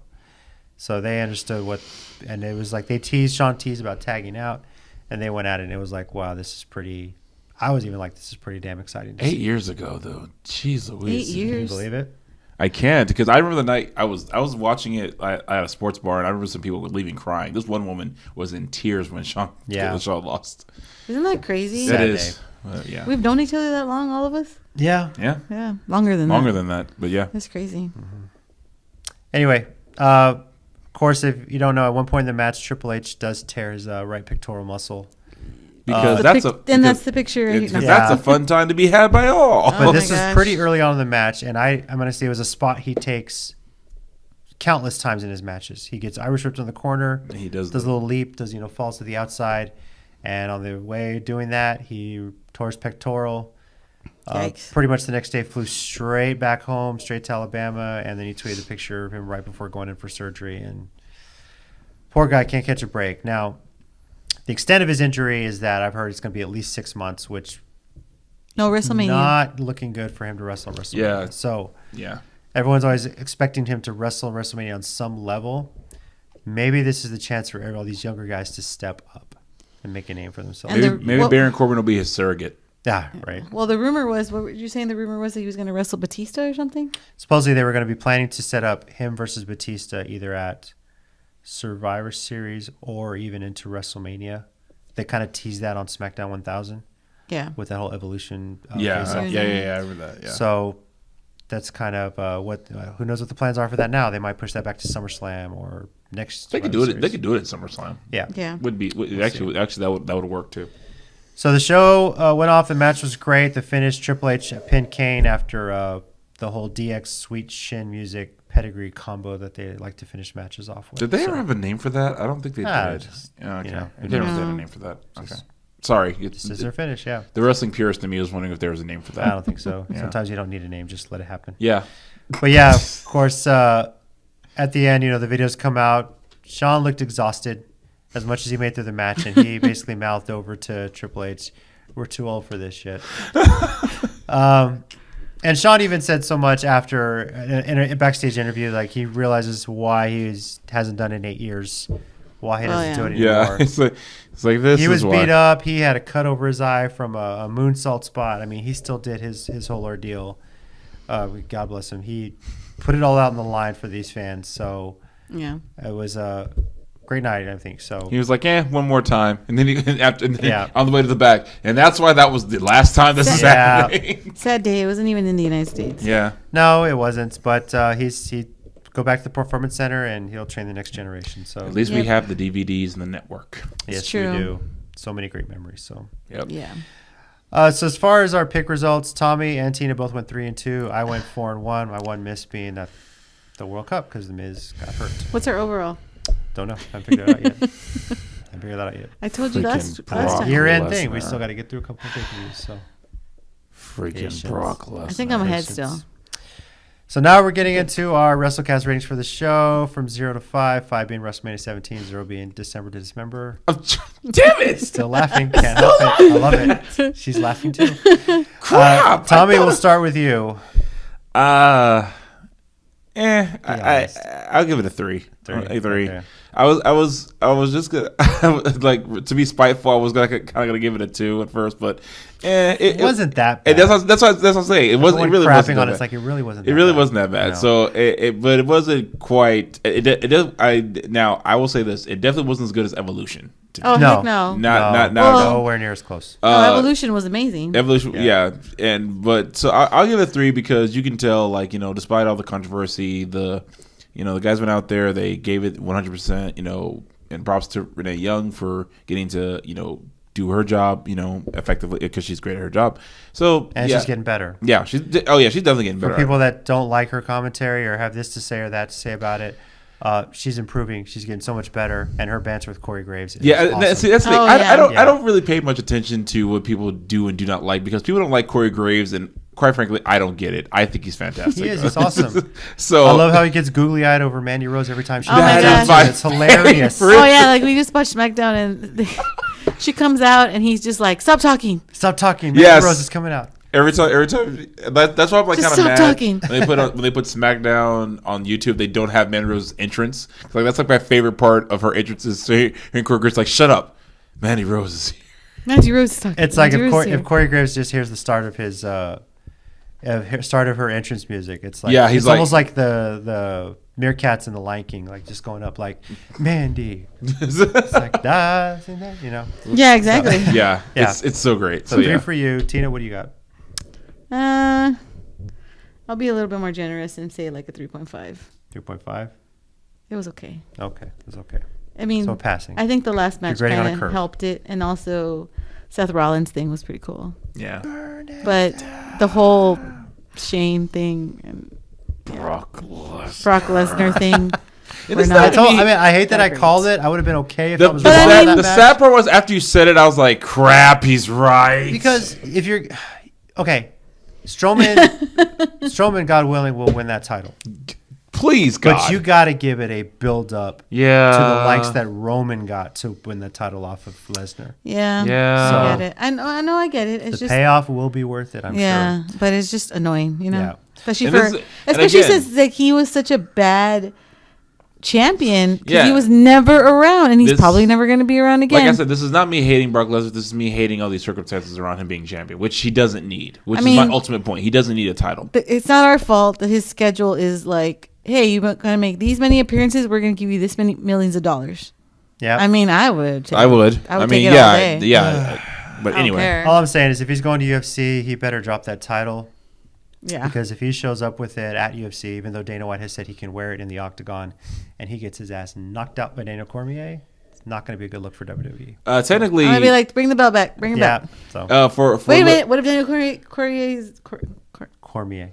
[SPEAKER 1] So they understood and it was like Shawn teased about tagging out, and they went at it, and it was like, wow, this is pretty, I was even like, this is pretty damn exciting.
[SPEAKER 3] 8 years ago, though. Jeez Louise.
[SPEAKER 2] 8 years.
[SPEAKER 1] Can you believe it?
[SPEAKER 3] I can't, because I remember the night I was watching it at a sports bar, and I remember some people were leaving crying. This one woman was in tears when Shawn lost.
[SPEAKER 2] Isn't that crazy?
[SPEAKER 3] That is. Yeah.
[SPEAKER 2] We've known each other that long, all of us?
[SPEAKER 1] Yeah.
[SPEAKER 2] Yeah. Longer than that,
[SPEAKER 3] but yeah.
[SPEAKER 2] That's crazy.
[SPEAKER 1] Mm-hmm. Anyway, of course, if you don't know, at one point in the match, Triple H does tear his right pectoral muscle.
[SPEAKER 3] Because
[SPEAKER 2] that's the picture.
[SPEAKER 3] Because that's a fun time to be had by all.
[SPEAKER 1] But this is pretty early on in the match, and I'm going to say it was a spot he takes countless times in his matches. He gets Irish whipped on the corner.
[SPEAKER 3] He does
[SPEAKER 1] a little leap, falls to the outside, and on the way doing that, he tore his pectoral. Pretty much the next day flew straight back home, straight to Alabama, and then he tweeted a picture of him right before going in for surgery. And poor guy can't catch a break. Now, the extent of his injury is that I've heard it's going to be at least 6 months,
[SPEAKER 2] WrestleMania.
[SPEAKER 1] Not looking good for him to wrestle WrestleMania.
[SPEAKER 3] Yeah.
[SPEAKER 1] So
[SPEAKER 3] yeah,
[SPEAKER 1] everyone's always expecting him to wrestle WrestleMania on some level. Maybe this is the chance for all these younger guys to step up and make a name for themselves.
[SPEAKER 3] Maybe Baron Corbin will be his surrogate.
[SPEAKER 1] Yeah, right.
[SPEAKER 2] Well, the rumor was, what were you saying? The rumor was that he was going to wrestle Batista or something?
[SPEAKER 1] Supposedly they were going to be planning to set up him versus Batista either at Survivor Series or even into WrestleMania. They kind of teased that on SmackDown 1000.
[SPEAKER 2] Yeah.
[SPEAKER 1] With that whole Evolution.
[SPEAKER 3] I remember that. Yeah.
[SPEAKER 1] So that's kind of what. Who knows what the plans are for that now? They might push that back to SummerSlam or next.
[SPEAKER 3] They could do it. They could do it at SummerSlam.
[SPEAKER 2] Yeah.
[SPEAKER 3] Actually that would work too.
[SPEAKER 1] So the show went off. The match was great. The finish, Triple H pinned Kane after the whole DX Sweet Shin Music pedigree combo that they like to finish matches off with.
[SPEAKER 3] Did they ever have a name for that? I don't think they did. Okay. They didn't have a name for that. Okay. Sorry.
[SPEAKER 1] This is their finish, yeah.
[SPEAKER 3] The wrestling purist in me was wondering if there was a name for that.
[SPEAKER 1] I don't think so. Sometimes you don't need a name. Just let it happen.
[SPEAKER 3] Yeah.
[SPEAKER 1] But yeah, of course, at the end, the videos come out. Shawn looked exhausted as much as he made through the match, and he basically mouthed over to Triple H, "We're too old for this shit." And Shawn even said so much after in a backstage interview, like he realizes why he hasn't done it in 8 years, why he doesn't do it anymore.
[SPEAKER 3] Yeah, it's like this.
[SPEAKER 1] He was beat up. He had a cut over his eye from a moonsault spot. I mean, he still did his whole ordeal. God bless him. He put it all out on the line for these fans. So
[SPEAKER 2] yeah,
[SPEAKER 1] it was a great night, I think. So
[SPEAKER 3] he was like, one more time, and then on the way to the back, and that's why that was the last time this is happening.
[SPEAKER 2] Sad day. It wasn't even in the United States.
[SPEAKER 3] Yeah,
[SPEAKER 1] no, it wasn't. But he go back to the Performance Center, and he'll train the next generation. So
[SPEAKER 3] at least we have the DVDs and the network.
[SPEAKER 1] Yes, we do. So many great memories. So
[SPEAKER 2] yeah.
[SPEAKER 1] So as far as our pick results, Tommy and Tina both went 3-2. I went 4-1. My one miss being that the World Cup because the Miz got hurt.
[SPEAKER 2] What's our overall?
[SPEAKER 1] Don't know. I haven't figured it out yet.
[SPEAKER 2] I told you last time.
[SPEAKER 1] Year-end thing. We still got to get through a couple of pay-per-views. So
[SPEAKER 3] freaking Brock Lesnar.
[SPEAKER 2] I think I'm ahead still.
[SPEAKER 1] So now we're getting into our WrestleCast ratings for the show from 0 to 5. 5 being WrestleMania 17, 0 being December to Dismember.
[SPEAKER 3] Damn it!
[SPEAKER 1] Still laughing. Can't help it. I love it. She's laughing too.
[SPEAKER 3] Crap!
[SPEAKER 1] Tommy, we'll start with you.
[SPEAKER 3] I'll give it a 3. 3. Okay. I was just gonna like to be spiteful. I was gonna give it a 2 at first, but
[SPEAKER 1] it wasn't that bad.
[SPEAKER 3] That's what I'm saying. It wasn't. It really wasn't that bad.
[SPEAKER 1] It's like it really wasn't.
[SPEAKER 3] It really wasn't that bad. No. So but it wasn't quite. Now I will say this. It definitely wasn't as good as Evolution.
[SPEAKER 2] Heck no.
[SPEAKER 3] Not
[SPEAKER 1] nowhere near as close.
[SPEAKER 2] Evolution was amazing.
[SPEAKER 3] Evolution, yeah. But so I'll give it a 3 because you can tell, like, despite all the controversy, the guys went out there, they gave it 100%, and props to Renee Young for getting to, do her job, effectively because she's great at her job. So
[SPEAKER 1] she's getting better.
[SPEAKER 3] Yeah, she's definitely getting better.
[SPEAKER 1] For people that don't like her commentary or have this to say or that to say about it, she's improving. She's getting so much better, and her banter with Corey Graves is awesome.
[SPEAKER 3] See, that's the thing. I don't really pay much attention to what people do and do not like because people don't like Corey Graves, and quite frankly, I don't get it. I think he's fantastic.
[SPEAKER 1] He is. He's awesome.
[SPEAKER 3] So
[SPEAKER 1] I love how he gets googly-eyed over Mandy Rose every time she
[SPEAKER 2] comes out.
[SPEAKER 1] It's hilarious.
[SPEAKER 2] Like we just watched SmackDown, and she comes out, and he's just like, "Stop talking.
[SPEAKER 1] Stop talking." Mandy Rose is coming out.
[SPEAKER 3] Every time. That's why I'm like kind of mad.
[SPEAKER 2] Talking.
[SPEAKER 3] When they put SmackDown on YouTube, they don't have Mandy Rose's entrance. Like that's like my favorite part of her entrance is hearing Corey Graves like, "Shut up, Mandy Rose is here."
[SPEAKER 2] Mandy Rose is talking.
[SPEAKER 1] It's like if Corey Graves just hears the start of his start of her entrance music, it's like he's almost like the meerkats in the Lion King, like just going up like Mandy. It's like
[SPEAKER 2] Yeah, exactly.
[SPEAKER 3] So, yeah. It's so great.
[SPEAKER 1] So 3 for you, Tina. What do you got?
[SPEAKER 2] I'll be a little bit more generous and say like a 3.5.
[SPEAKER 1] 3.5.
[SPEAKER 2] It was okay.
[SPEAKER 1] Okay, it was okay.
[SPEAKER 2] I mean,
[SPEAKER 1] so passing.
[SPEAKER 2] I think the last match kind of helped it, and also Seth Rollins thing was pretty cool.
[SPEAKER 3] Yeah.
[SPEAKER 2] But the whole Shane thing and Brock Lesnar thing.
[SPEAKER 1] I hate that I called it. I would have been okay if I was
[SPEAKER 3] wrong. The sad part was after you said it, I was like, crap, he's right.
[SPEAKER 1] Because if you're okay, Strowman, God willing, will win that title.
[SPEAKER 3] Please, God.
[SPEAKER 1] But you got to give it a build up to the likes that Roman got to win the title off of Lesnar.
[SPEAKER 2] Yeah.
[SPEAKER 3] So,
[SPEAKER 2] I get it. I know I get it. It's
[SPEAKER 1] the payoff will be worth it, I'm sure.
[SPEAKER 2] Yeah, but it's just annoying,
[SPEAKER 1] Yeah.
[SPEAKER 2] Especially since like he was such a bad champion because he was never around, and he's probably never going to be around again.
[SPEAKER 3] Like I said, this is not me hating Brock Lesnar. This is me hating all these circumstances around him being champion, which he doesn't need. Which is my ultimate point. He doesn't need a title.
[SPEAKER 2] But it's not our fault that his schedule is like, hey, you're going to make these many appearances. We're going to give you this many millions of dollars.
[SPEAKER 1] Yeah.
[SPEAKER 2] I mean, I would take
[SPEAKER 3] it all day. Yeah. But anyway,
[SPEAKER 1] all I'm saying is if he's going to UFC, he better drop that title
[SPEAKER 2] Yeah.
[SPEAKER 1] Because if he shows up with it at UFC, even though Dana White has said he can wear it in the octagon, and he gets his ass knocked out by Daniel Cormier, it's not going to be a good look for WWE.
[SPEAKER 3] Technically,
[SPEAKER 2] I'm gonna be like, bring the belt back. Bring it back.
[SPEAKER 1] So
[SPEAKER 2] wait a minute. What if Daniel
[SPEAKER 1] Cormier?
[SPEAKER 2] Cormier.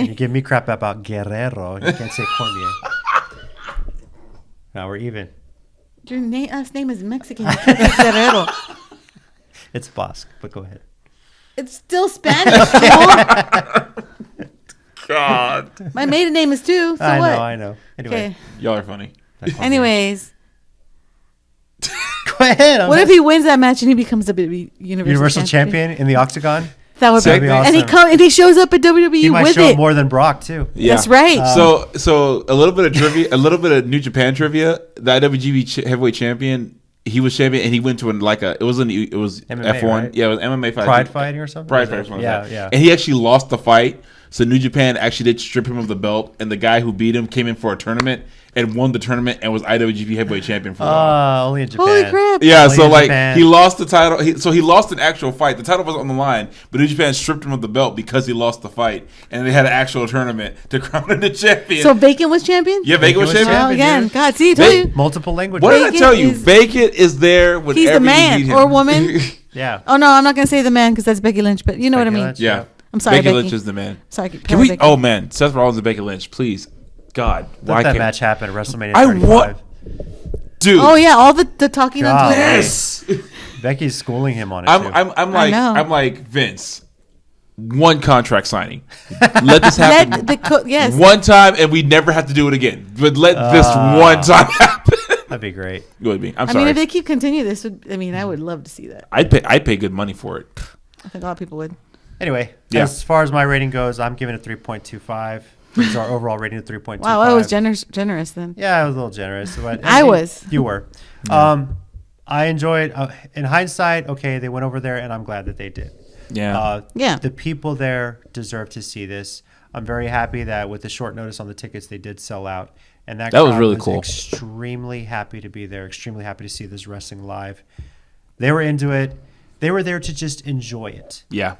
[SPEAKER 1] You give me crap about Guerrero. You can't say Cormier. Now we're even.
[SPEAKER 2] Your last name is Mexican. You can't say Guerrero.
[SPEAKER 1] It's Basque, but go ahead.
[SPEAKER 2] It's still Spanish.
[SPEAKER 3] God.
[SPEAKER 2] My maiden name is too. So what?
[SPEAKER 1] I know. Anyway,
[SPEAKER 2] Okay.
[SPEAKER 3] Y'all are funny.
[SPEAKER 2] Anyways.
[SPEAKER 1] Go ahead.
[SPEAKER 2] What if he wins that match and he becomes the
[SPEAKER 1] Universal champion in the octagon?
[SPEAKER 2] That would be awesome. And he shows up at WWE
[SPEAKER 1] he might
[SPEAKER 2] with
[SPEAKER 1] show
[SPEAKER 2] it.
[SPEAKER 1] Up more than Brock too.
[SPEAKER 2] Yeah. That's right.
[SPEAKER 3] So a little bit of trivia, a little bit of New Japan trivia. The IWGP heavyweight champion, he was champion, and he went to it was
[SPEAKER 1] MMA,
[SPEAKER 3] F1.
[SPEAKER 1] Right?
[SPEAKER 3] Yeah, it was MMA fight.
[SPEAKER 1] Pride fighting or something.
[SPEAKER 3] Pride fight or something.
[SPEAKER 1] Yeah.
[SPEAKER 3] And he actually lost the fight. So New Japan actually did strip him of the belt, and the guy who beat him came in for a tournament and won the tournament and was IWGP heavyweight champion for a while.
[SPEAKER 1] Only in Japan.
[SPEAKER 2] Holy crap.
[SPEAKER 3] Yeah,
[SPEAKER 1] only
[SPEAKER 3] so like
[SPEAKER 1] Japan.
[SPEAKER 3] he lost the title. He lost an actual fight. The title was on the line, but New Japan stripped him of the belt because he lost the fight, and they had an actual tournament to crown him the champion.
[SPEAKER 2] So Bacon was champion?
[SPEAKER 3] Yeah, Bacon was champion.
[SPEAKER 2] Oh, again. Dude. God, see, told you.
[SPEAKER 1] Multiple languages.
[SPEAKER 3] What did I tell you? Bacon is there whenever
[SPEAKER 2] he's the man
[SPEAKER 3] you need him.
[SPEAKER 2] or woman.
[SPEAKER 1] Yeah.
[SPEAKER 2] Oh, no, I'm not going to say the man because that's Becky Lynch, but you know what I mean.
[SPEAKER 1] Lynch,
[SPEAKER 3] Yeah.
[SPEAKER 2] I'm sorry,
[SPEAKER 3] Becky
[SPEAKER 2] Becky.
[SPEAKER 3] Lynch is the man.
[SPEAKER 2] Sorry.
[SPEAKER 3] Can we? Oh man, Seth Rollins and Becky Lynch, please, God,
[SPEAKER 1] Let that match happen at WrestleMania 35.
[SPEAKER 3] I want, dude.
[SPEAKER 2] Oh yeah, all the talking on Twitter.
[SPEAKER 3] Yes.
[SPEAKER 1] Becky's schooling him on it.
[SPEAKER 3] I'm like Vince. One contract signing. Let this happen.
[SPEAKER 2] Yes.
[SPEAKER 3] One time, and we never have to do it again. But let this one time happen.
[SPEAKER 1] That'd be great.
[SPEAKER 3] It would be. I'm
[SPEAKER 2] sorry. I mean, if they keep continuing this, I would love to see that.
[SPEAKER 3] I'd pay good money for it.
[SPEAKER 2] I think a lot of people would.
[SPEAKER 1] Anyway, as far as my rating goes, I'm giving it 3.25. It's our overall rating of 3.25.
[SPEAKER 2] Wow, I was generous then.
[SPEAKER 1] Yeah, I was a little generous. But You were.
[SPEAKER 3] Yeah.
[SPEAKER 1] I enjoyed. In hindsight, okay, they went over there, and I'm glad that they did.
[SPEAKER 3] Yeah.
[SPEAKER 1] The people there deserve to see this. I'm very happy that with the short notice on the tickets, they did sell out, and that
[SPEAKER 3] was really cool.
[SPEAKER 1] Extremely happy to be there. Extremely happy to see this wrestling live. They were into it. They were there to just enjoy it.
[SPEAKER 3] Yeah.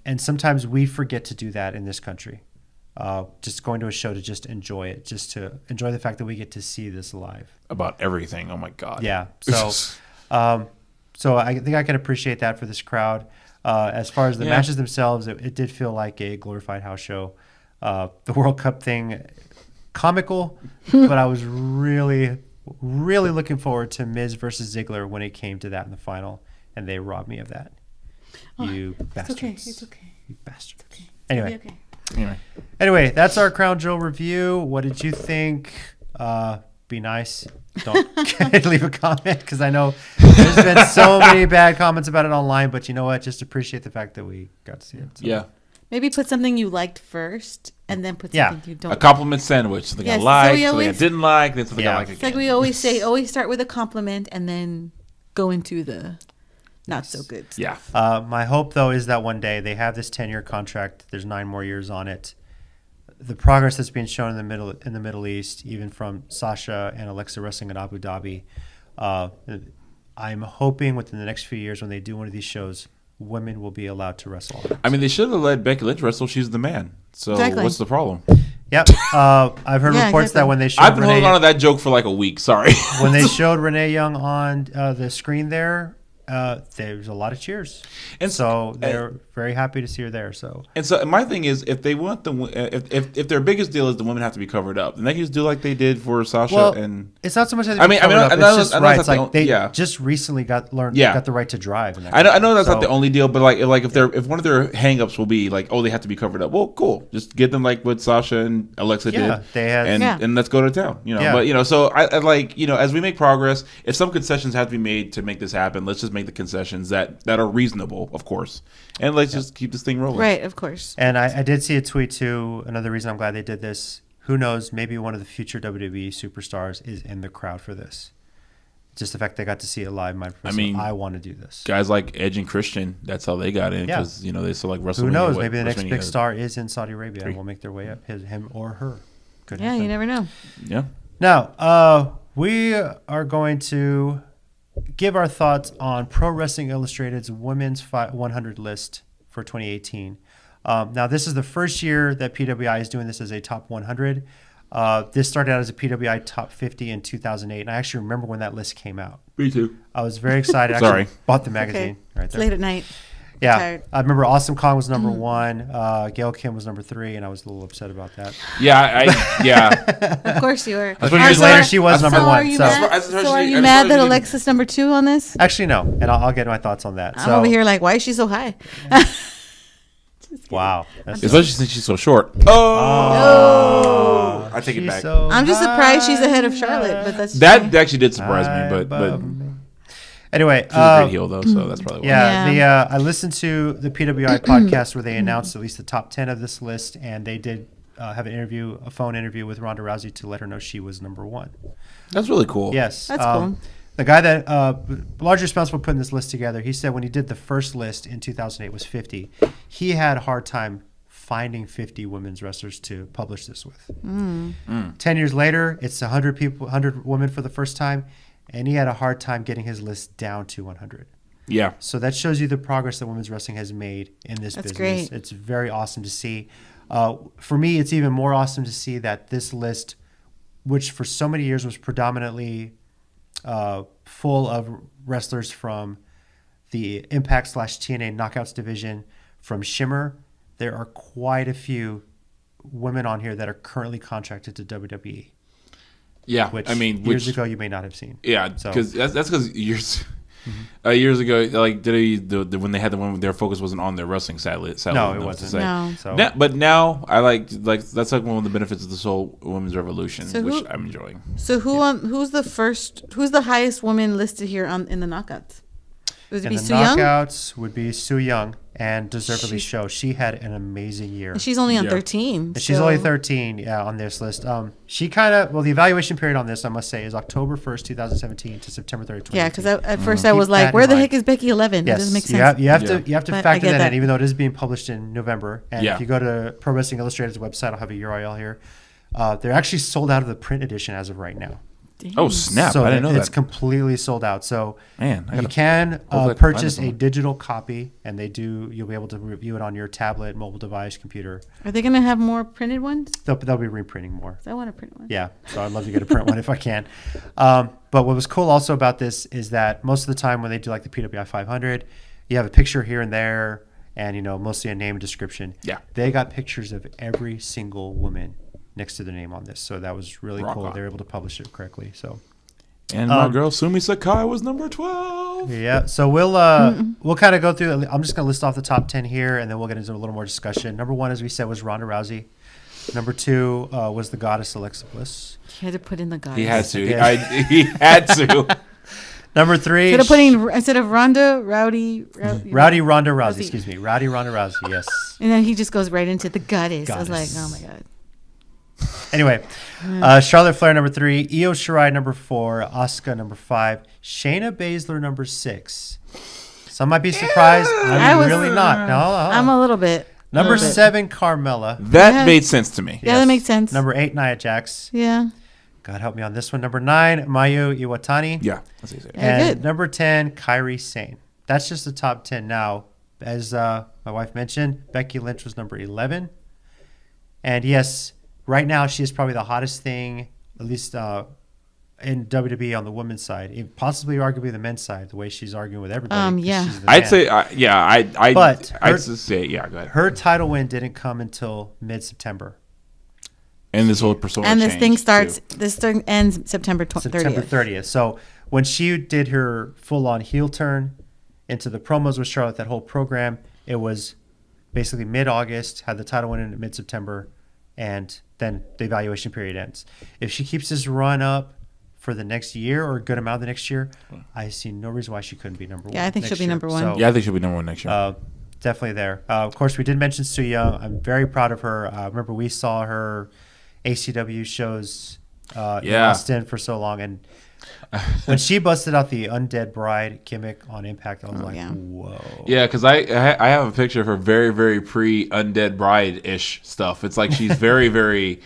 [SPEAKER 1] And sometimes we forget to do that in this country. Just going to a show to just enjoy it, just to enjoy the fact that we get to see this live.
[SPEAKER 3] About everything. Oh my God.
[SPEAKER 1] Yeah. So, so I think I can appreciate that for this crowd. As far as the matches themselves, it did feel like a glorified house show. The World Cup thing, comical, but I was really, really looking forward to Miz versus Ziggler when it came to that in the final. And they robbed me of that. You bastards.
[SPEAKER 2] It's okay.
[SPEAKER 1] You bastards.
[SPEAKER 2] Okay.
[SPEAKER 1] Anyway. Anyway, that's our Crown Jewel review. What did you think? Be nice. Don't leave a comment because I know there's been so many bad comments about it online. But you know what? Just appreciate the fact that we got to see it. So.
[SPEAKER 3] Yeah.
[SPEAKER 2] Maybe put something you liked first and then put something you don't.
[SPEAKER 3] A compliment sandwich. Something I liked, something I didn't like, then something I like again.
[SPEAKER 2] It's like we always say, always start with a compliment and then go into the not so good stuff.
[SPEAKER 3] Yeah.
[SPEAKER 1] My hope, though, is that one day they have this 10-year contract. There's 9 more years on it. The progress that's being shown in the Middle East, even from Sasha and Alexa wrestling in Abu Dhabi, I'm hoping within the next few years when they do one of these shows, women will be allowed to wrestle on it.
[SPEAKER 3] I mean, they should have let Becky Lynch wrestle. She's the man. So what's the problem?
[SPEAKER 1] Yep. I've heard reports that when they showed
[SPEAKER 3] I've been holding on to that joke for like a week. Sorry.
[SPEAKER 1] When they showed Renee Young on the screen there, there's a lot of cheers, and so they're very happy to see her there. So
[SPEAKER 3] my thing is, if they want if their biggest deal is the women have to be covered up, then they can just do like they did for Sasha. And
[SPEAKER 1] it's not so much that it's just they just recently got the right to drive.
[SPEAKER 3] I know that's not the only deal, but like if one of their hangups will be like, oh, they have to be covered up. Well, cool, just get them like what Sasha and Alexa did.
[SPEAKER 1] They had
[SPEAKER 3] and let's go to town. But so I like as we make progress, if some concessions have to be made to make this happen, let's just make the concessions that are reasonable, of course, and let's just keep this thing rolling.
[SPEAKER 2] Right, of course.
[SPEAKER 1] And I did see a tweet too. Another reason I'm glad they did this. Who knows? Maybe one of the future WWE superstars is in the crowd for this. Just the fact they got to see it live. I want to do this.
[SPEAKER 3] Guys like Edge and Christian, that's how they got in because they still like WrestleMania.
[SPEAKER 1] Who knows? Maybe the next big star is in Saudi Arabia and will make their way up. Him or her.
[SPEAKER 2] Could happen. You never know.
[SPEAKER 3] Yeah.
[SPEAKER 1] Now we are going to give our thoughts on Pro Wrestling Illustrated's Women's 100 list for 2018. Now, this is the first year that PWI is doing this as a top 100. This started out as a PWI top 50 in 2008, and I actually remember when that list came out.
[SPEAKER 3] Me too.
[SPEAKER 1] I was very excited. I actually bought the magazine right there.
[SPEAKER 2] It's late at night.
[SPEAKER 1] Yeah, I remember Awesome Kong was number 1, Gail Kim was number 3, and I was a little upset about that.
[SPEAKER 3] Yeah,
[SPEAKER 2] Of course you were.
[SPEAKER 1] 20 years later, she was number 1.
[SPEAKER 2] Are you mad that Alexa's number 2 on this?
[SPEAKER 1] Actually, no, and I'll get my thoughts on that.
[SPEAKER 2] I'm over here like, why is she so high?
[SPEAKER 1] Wow.
[SPEAKER 3] Especially since she's so short. Oh. I take it back.
[SPEAKER 1] So
[SPEAKER 2] I'm just surprised she's ahead of Charlotte, but
[SPEAKER 3] that actually did surprise me. But
[SPEAKER 1] anyway,
[SPEAKER 3] she's a great heel though, so that's probably why.
[SPEAKER 1] I listened to the PWI podcast where they announced at least the top 10 of this list, and they did have a phone interview with Ronda Rousey to let her know she was number 1.
[SPEAKER 3] That's really cool.
[SPEAKER 1] Yes,
[SPEAKER 2] that's cool.
[SPEAKER 1] The guy that largely responsible for putting this list together, he said when he did the first list in 2008 was 50. He had a hard time finding 50 women's wrestlers to publish this with. 10 years later, it's 100 women for the first time, and he had a hard time getting his list down to 100.
[SPEAKER 3] Yeah.
[SPEAKER 1] So that shows you the progress that women's wrestling has made in this business. Great. It's very awesome to see. For me, it's even more awesome to see that this list, which for so many years was predominantly full of wrestlers from the Impact/TNA Knockouts division, from Shimmer, there are quite a few women on here that are currently contracted to WWE.
[SPEAKER 3] Yeah,
[SPEAKER 1] which years ago you may not have seen.
[SPEAKER 3] Yeah, because that's because years ago, like when they had the one, their focus wasn't on their wrestling. Sadly,
[SPEAKER 1] no, it wasn't.
[SPEAKER 2] No.
[SPEAKER 1] So.
[SPEAKER 3] But now I like that's like one of the benefits of this whole women's revolution, which I'm enjoying.
[SPEAKER 2] So who's the highest woman listed here in the knockouts? Would it be Su Yung?
[SPEAKER 1] Knockouts would be Su Yung, and deservedly so. She had an amazing year.
[SPEAKER 2] She's only on 13.
[SPEAKER 1] She's only 13, on this list. She the evaluation period on this, I must say, is October 1st, 2017 to September 30th, 2018.
[SPEAKER 2] Yeah, because at first I was like, where the heck is Becky 11?
[SPEAKER 1] Yes,
[SPEAKER 2] It doesn't make sense.
[SPEAKER 1] You have to factor that in, even though it is being published in November. And if you go to Pro Wrestling Illustrated's website, I'll have a URL here. They're actually sold out of the print edition as of right now.
[SPEAKER 2] Dang.
[SPEAKER 3] Oh snap!
[SPEAKER 1] So
[SPEAKER 3] I didn't know that.
[SPEAKER 1] It's completely sold out. So
[SPEAKER 3] man,
[SPEAKER 1] you can purchase a digital copy, and you'll be able to review it on your tablet, mobile device, computer.
[SPEAKER 2] Are they going to have more printed ones?
[SPEAKER 1] They'll be reprinting more.
[SPEAKER 2] I want a print one.
[SPEAKER 1] Yeah, so I'd love to get a print one if I can. But what was cool also about this is that most of the time when they do like the PWI 500, you have a picture here and there, and mostly a name and description.
[SPEAKER 3] Yeah,
[SPEAKER 1] they got pictures of every single woman next to their name on this, so that was really cool. They were able to publish it correctly. So,
[SPEAKER 3] and my girl Sumi Sakai was number 12.
[SPEAKER 1] Yeah, so we'll kind of go through. I'm just going to list off the top 10 here, and then we'll get into a little more discussion. Number 1, as we said, was Ronda Rousey. Number 2 was the Goddess Alexa Bliss.
[SPEAKER 2] He had to put in the Goddess.
[SPEAKER 3] He had to. He had to.
[SPEAKER 1] Number 3.
[SPEAKER 2] Instead of Ronda, Rowdy
[SPEAKER 1] Ronda Rousey. Excuse me, Rowdy Ronda Rousey. Yes.
[SPEAKER 2] And then he just goes right into the Goddess. I was like, oh my god.
[SPEAKER 1] Anyway, Charlotte Flair number 3, Io Shirai number 4, Asuka number 5, Shayna Baszler number 6. Some might be surprised. I'm really not. No,
[SPEAKER 2] I'm a little bit.
[SPEAKER 1] Number 7, Carmella.
[SPEAKER 3] That made sense to me.
[SPEAKER 2] Yeah, that makes sense.
[SPEAKER 1] Number 8, Nia Jax.
[SPEAKER 2] Yeah.
[SPEAKER 1] God help me on this one. Number 9, Mayu Iwatani.
[SPEAKER 3] Yeah, that's easy.
[SPEAKER 1] And number 10, Kairi Sane. That's just the top 10 now. As my wife mentioned, Becky Lynch was number 11. And yes, right now, she is probably the hottest thing, at least in WWE on the women's side, possibly arguably the men's side, the way she's arguing with everybody.
[SPEAKER 2] Yeah.
[SPEAKER 3] I'd say, I'd say, go ahead.
[SPEAKER 1] Her title win didn't come until mid-September.
[SPEAKER 3] And this whole persona
[SPEAKER 2] and this thing starts, this thing ends September 30th.
[SPEAKER 1] September 30th. So when she did her full-on heel turn into the promos with Charlotte, that whole program, it was basically mid-August, had the title win in mid-September, and then the evaluation period ends. If she keeps this run up for the next year or a good amount of the next year, I see no reason why she couldn't be number 1.
[SPEAKER 2] Yeah, I think she'll be number 1.
[SPEAKER 3] So, I think she'll be number 1 next year.
[SPEAKER 1] Definitely there. Of course, we did mention Su Yung. I'm very proud of her. Remember, we saw her ACW shows in Austin for so long, and when she busted out the Undead Bride gimmick on Impact, I was whoa.
[SPEAKER 3] Yeah, because I have a picture of her very, very pre-Undead Bride-ish stuff. It's like she's very, very,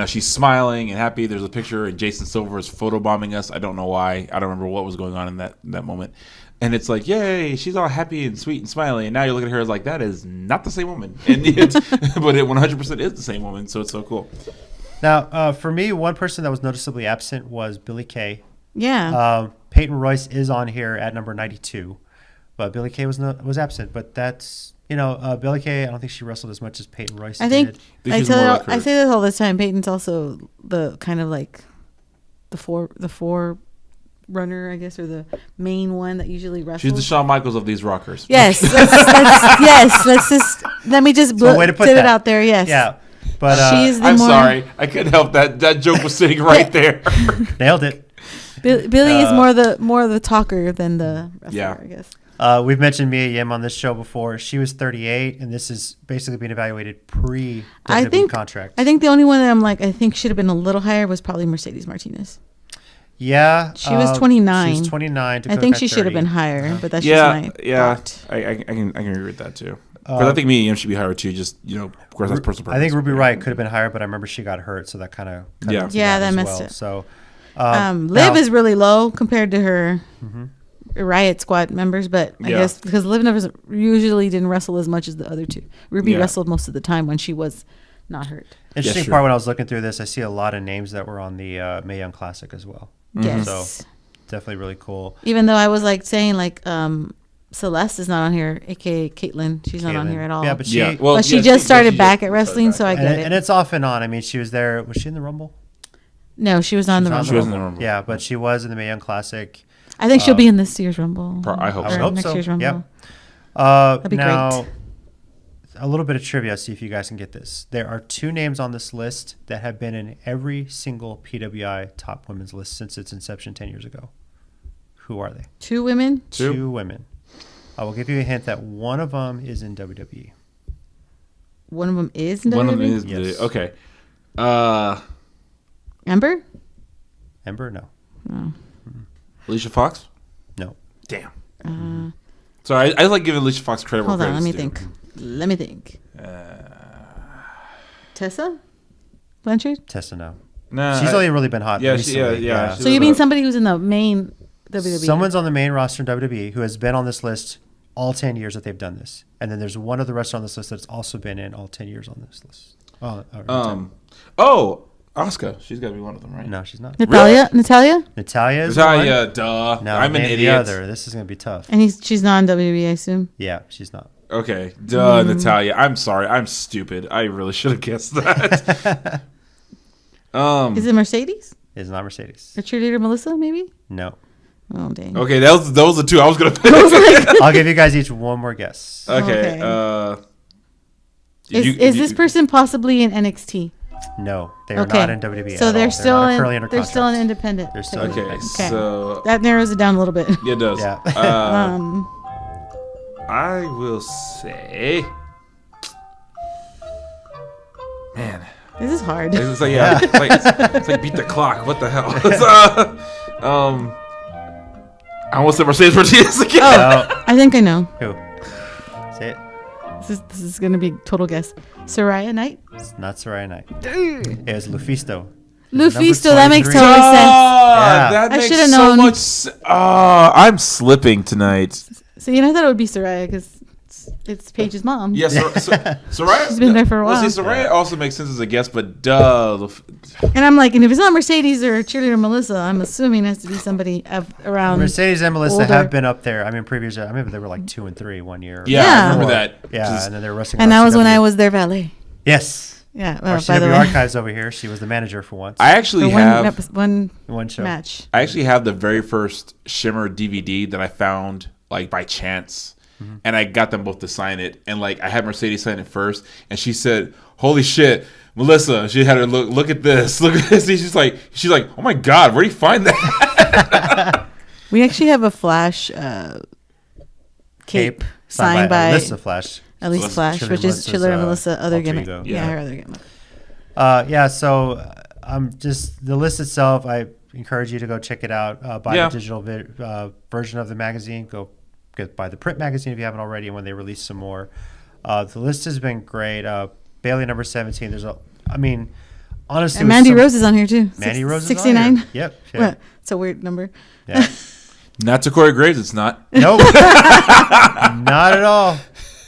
[SPEAKER 3] she's smiling and happy. There's a picture, and Jason Silver is photobombing us. I don't know why. I don't remember what was going on in that moment. And it's like, yay, she's all happy and sweet and smiling. And now you look at her as like, that is not the same woman. And but it 100% is the same woman. So it's so cool.
[SPEAKER 1] Now, for me, one person that was noticeably absent was Billie Kay.
[SPEAKER 2] Yeah.
[SPEAKER 1] Peyton Royce is on here at number 92. But Billie Kay was absent. But that's, Billie Kay, I don't think she wrestled as much as Peyton Royce did.
[SPEAKER 2] I say this all the time. Peyton's also the kind of like the four runner, I guess, or the main one that usually wrestles.
[SPEAKER 3] She's the Shawn Michaels of these rockers.
[SPEAKER 2] Yes. Let me just put it out there. Yes.
[SPEAKER 1] Yeah. But
[SPEAKER 3] I'm sorry. I couldn't help that. That joke was sitting right there.
[SPEAKER 1] Nailed it.
[SPEAKER 2] Billie is more the talker than the wrestler, I guess.
[SPEAKER 1] We've mentioned Mia Yim on this show before. She was 38, and this is basically being evaluated pre-WWE contract.
[SPEAKER 2] I think the only one that I'm like, I think should have been a little higher was probably Mercedes Martinez.
[SPEAKER 1] Yeah.
[SPEAKER 2] She was 29.
[SPEAKER 1] She was 29.
[SPEAKER 2] I think she should have been higher, but that's
[SPEAKER 3] just
[SPEAKER 2] my thought.
[SPEAKER 3] I can agree with that too. But I think Mia Yim should be higher too. Just of course, that's personal preference.
[SPEAKER 1] I think Ruby Riott could have been higher, but I remember she got hurt, so that kind of
[SPEAKER 2] that messed it.
[SPEAKER 1] So,
[SPEAKER 2] Liv is really low compared to her Riot Squad members, but I guess because Liv usually didn't wrestle as much as the other two. Ruby wrestled most of the time when she was not hurt.
[SPEAKER 1] Interesting part when I was looking through this, I see a lot of names that were on the Mae Young Classic as well.
[SPEAKER 2] Yes.
[SPEAKER 1] So definitely really cool.
[SPEAKER 2] Even though I was like saying Celeste is not on here, aka Caitlyn. She's not on here at all.
[SPEAKER 1] Yeah, but
[SPEAKER 2] she just started back at wrestling, so I get it.
[SPEAKER 1] And it's off and on. I mean, she was there. Was she in the Rumble?
[SPEAKER 2] No, she was on the Rumble.
[SPEAKER 3] She was in the Rumble.
[SPEAKER 1] Yeah, but she was in the Mae Young Classic.
[SPEAKER 2] I think she'll be in this year's Rumble.
[SPEAKER 3] I hope so.
[SPEAKER 2] Next year's Rumble.
[SPEAKER 1] Yep.
[SPEAKER 2] That'd be
[SPEAKER 1] now,
[SPEAKER 2] great.
[SPEAKER 1] a little bit of trivia, see if you guys can get this. There are 2 names on this list that have been in every single PWI top women's list since its inception 10 years ago. Who are they?
[SPEAKER 2] 2 women?
[SPEAKER 1] 2 women. I will give you a hint that one of them is in WWE.
[SPEAKER 2] One of them is in WWE?
[SPEAKER 3] One of them is.
[SPEAKER 1] Yes.
[SPEAKER 3] Okay.
[SPEAKER 2] Ember?
[SPEAKER 1] Ember? No.
[SPEAKER 3] Alicia Fox?
[SPEAKER 1] No.
[SPEAKER 3] Damn. So I like giving Alicia Fox credit.
[SPEAKER 2] Hold on, let me think. Tessa? Blanchard?
[SPEAKER 1] Tessa, no.
[SPEAKER 3] Nah,
[SPEAKER 1] she's only really been hot recently.
[SPEAKER 3] Yeah.
[SPEAKER 2] So you mean somebody who's in the main WWE?
[SPEAKER 1] Someone's on the main roster in WWE who has been on this list all 10 years that they've done this. And then there's one other wrestler on this list that's also been in all 10 years on this list.
[SPEAKER 3] Asuka. She's got to be one of them, right?
[SPEAKER 1] No, she's not.
[SPEAKER 2] Natalia?
[SPEAKER 1] Natalia is
[SPEAKER 3] Natalia,
[SPEAKER 1] one.
[SPEAKER 3] duh.
[SPEAKER 1] No,
[SPEAKER 3] I'm an
[SPEAKER 1] the
[SPEAKER 3] idiot.
[SPEAKER 1] other. This is going to be tough.
[SPEAKER 2] And she's not on WWE, I assume?
[SPEAKER 1] Yeah, she's not.
[SPEAKER 3] Okay. Duh, Natalia. I'm sorry. I'm stupid. I really should have guessed that.
[SPEAKER 2] Is it Mercedes?
[SPEAKER 1] It's not Mercedes.
[SPEAKER 2] Or cheerleader Melissa, maybe?
[SPEAKER 1] No.
[SPEAKER 2] Oh, dang.
[SPEAKER 3] Okay, those are the 2 I was going to pick.
[SPEAKER 1] I'll give you guys each one more guess.
[SPEAKER 3] Okay.
[SPEAKER 2] Is this person possibly in NXT?
[SPEAKER 1] No, they are not in WWE.
[SPEAKER 2] So they're still in. They're still an
[SPEAKER 1] an
[SPEAKER 2] independent.
[SPEAKER 1] They're still
[SPEAKER 3] okay. So
[SPEAKER 2] that narrows it down a little bit.
[SPEAKER 3] Yeah, it does.
[SPEAKER 1] Yeah.
[SPEAKER 3] I will say, man,
[SPEAKER 2] this is hard.
[SPEAKER 3] it's like it's like beat the clock. What the hell? I almost said Mercedes Martinez again.
[SPEAKER 2] I think I know.
[SPEAKER 1] Who? Say it.
[SPEAKER 2] This is gonna be total guess. Soraya Knight?
[SPEAKER 1] It's not Soraya Knight. It was Lufisto.
[SPEAKER 2] Lufisto, that makes total sense.
[SPEAKER 1] Yeah.
[SPEAKER 3] That
[SPEAKER 2] I
[SPEAKER 3] makes
[SPEAKER 2] should've
[SPEAKER 3] so
[SPEAKER 2] known.
[SPEAKER 3] much. I'm slipping tonight.
[SPEAKER 2] So I thought it would be Soraya because it's Paige's mom.
[SPEAKER 3] Yes, Soraya.
[SPEAKER 2] She's been there for a while.
[SPEAKER 3] See, Soraya also makes sense as a guess, but duh.
[SPEAKER 2] And I'm like, and if it's not Mercedes or cheerleader Melissa, I'm assuming it has to be somebody around.
[SPEAKER 1] Mercedes and Melissa
[SPEAKER 2] older.
[SPEAKER 1] have been up there. I mean, previously, I remember they were like 2 and 3 one year.
[SPEAKER 3] Yeah, I remember that.
[SPEAKER 1] Yeah, and then they were wrestling.
[SPEAKER 2] And that was when I was their valet.
[SPEAKER 1] Yes.
[SPEAKER 2] Yeah.
[SPEAKER 1] Our
[SPEAKER 2] By the
[SPEAKER 1] CW
[SPEAKER 2] way,
[SPEAKER 1] Archives over here. She was the manager for once.
[SPEAKER 3] I actually have
[SPEAKER 2] one
[SPEAKER 1] show
[SPEAKER 2] match.
[SPEAKER 3] I actually have the very first Shimmer DVD that I found like by chance. And I got them both to sign it. And like I had Mercedes sign it first. And she said, "Holy shit, Melissa." She had her look at this. Look at this. She's like, "Oh my God, where do you find that?"
[SPEAKER 2] We actually have a Flash cape signed by
[SPEAKER 1] Alyssa Flash.
[SPEAKER 2] Alyssa Flash, which is Chiller and Melissa other gimmick. Yeah, her other gimmick.
[SPEAKER 1] So just the list itself, I encourage you to go check it out. Buy the digital version of the magazine. Go buy the print magazine if you haven't already, and when they release some more. The list has been great. Bailey number 17. Honestly,
[SPEAKER 2] and Mandy Rose is on here too.
[SPEAKER 1] Mandy Rose is
[SPEAKER 2] 69.
[SPEAKER 1] Yep.
[SPEAKER 2] What? It's a weird number.
[SPEAKER 1] Yeah.
[SPEAKER 3] Not to Corey Graves, it's not.
[SPEAKER 1] Nope. Not at all.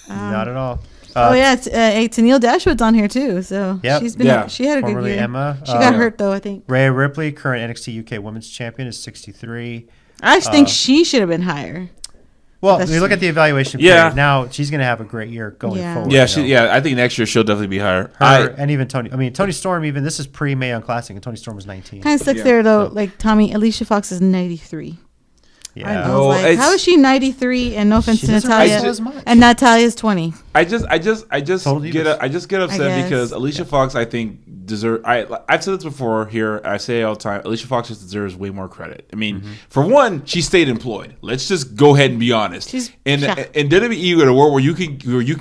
[SPEAKER 1] Not at all.
[SPEAKER 2] Tennille Dashwood's on here too. So she's been she had a
[SPEAKER 1] Formerly
[SPEAKER 2] good year.
[SPEAKER 1] Emma.
[SPEAKER 2] She got hurt though, I think.
[SPEAKER 1] Rhea Ripley, current NXT UK Women's Champion, is 63.
[SPEAKER 2] I think she should have been higher.
[SPEAKER 1] Well, when you look at the evaluation period, now she's going to have a great year going forward.
[SPEAKER 3] Yeah, I think next year she'll definitely be higher.
[SPEAKER 1] And even Tony. I mean, Tony Storm, even this is pre-Mae Young Classic, and Tony Storm was 19.
[SPEAKER 2] Kind of sucks there, though. Like, Tommy, Alicia Fox is 93.
[SPEAKER 1] Yeah.
[SPEAKER 2] I was like, how is she 93? And no offense to Natalia. And Natalia's 20.
[SPEAKER 3] I just get upset because Alicia Fox, I think, I've said this before here. I say it all the time. Alicia Fox just deserves way more credit. I mean, for one, she stayed employed. Let's just go ahead and be honest. In WWE, in a world where you can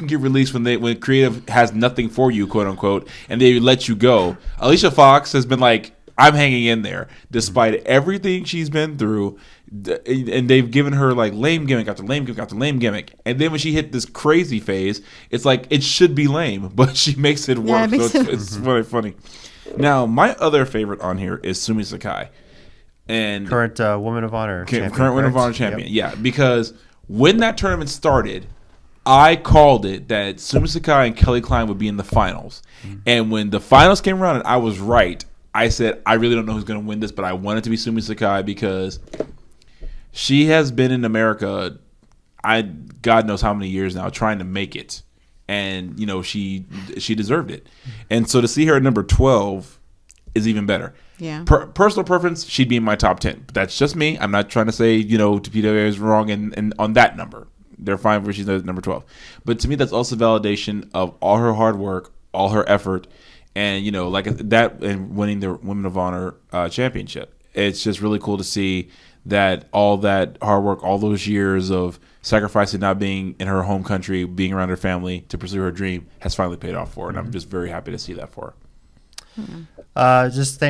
[SPEAKER 3] get released when creative has nothing for you, quote unquote, and they let you go. Alicia Fox has been like, I'm hanging in there despite everything she's been through, and they've given her like lame gimmick after lame gimmick after lame gimmick, and then when she hit this crazy phase, it's like it should be lame, but she makes it work. It's very funny. Now, my other favorite on here is Sumi Sakai, and
[SPEAKER 1] current Woman of Honor champion.
[SPEAKER 3] Current Woman of Honor champion. Yep. Yeah, because when that tournament started, I called it that Sumi Sakai and Kelly Klein would be in the finals, and when the finals came around, and I was right. I said, I really don't know who's going to win this, but I want it to be Sumi Sakai because she has been in America, God knows how many years now, trying to make it. And, she deserved it. And so to see her at number 12 is even better.
[SPEAKER 2] Yeah.
[SPEAKER 3] Personal preference, she'd be in my top 10. But that's just me. I'm not trying to say, to PWI is wrong and on that number. They're fine for she's at number 12. But to me, that's also validation of all her hard work, all her effort, and, like that, and winning the Women of Honor championship. It's just really cool to see that all that hard work, all those years of sacrificing not being in her home country, being around her family to pursue her dream has finally paid off for her. And I'm just very happy to see that for
[SPEAKER 1] her.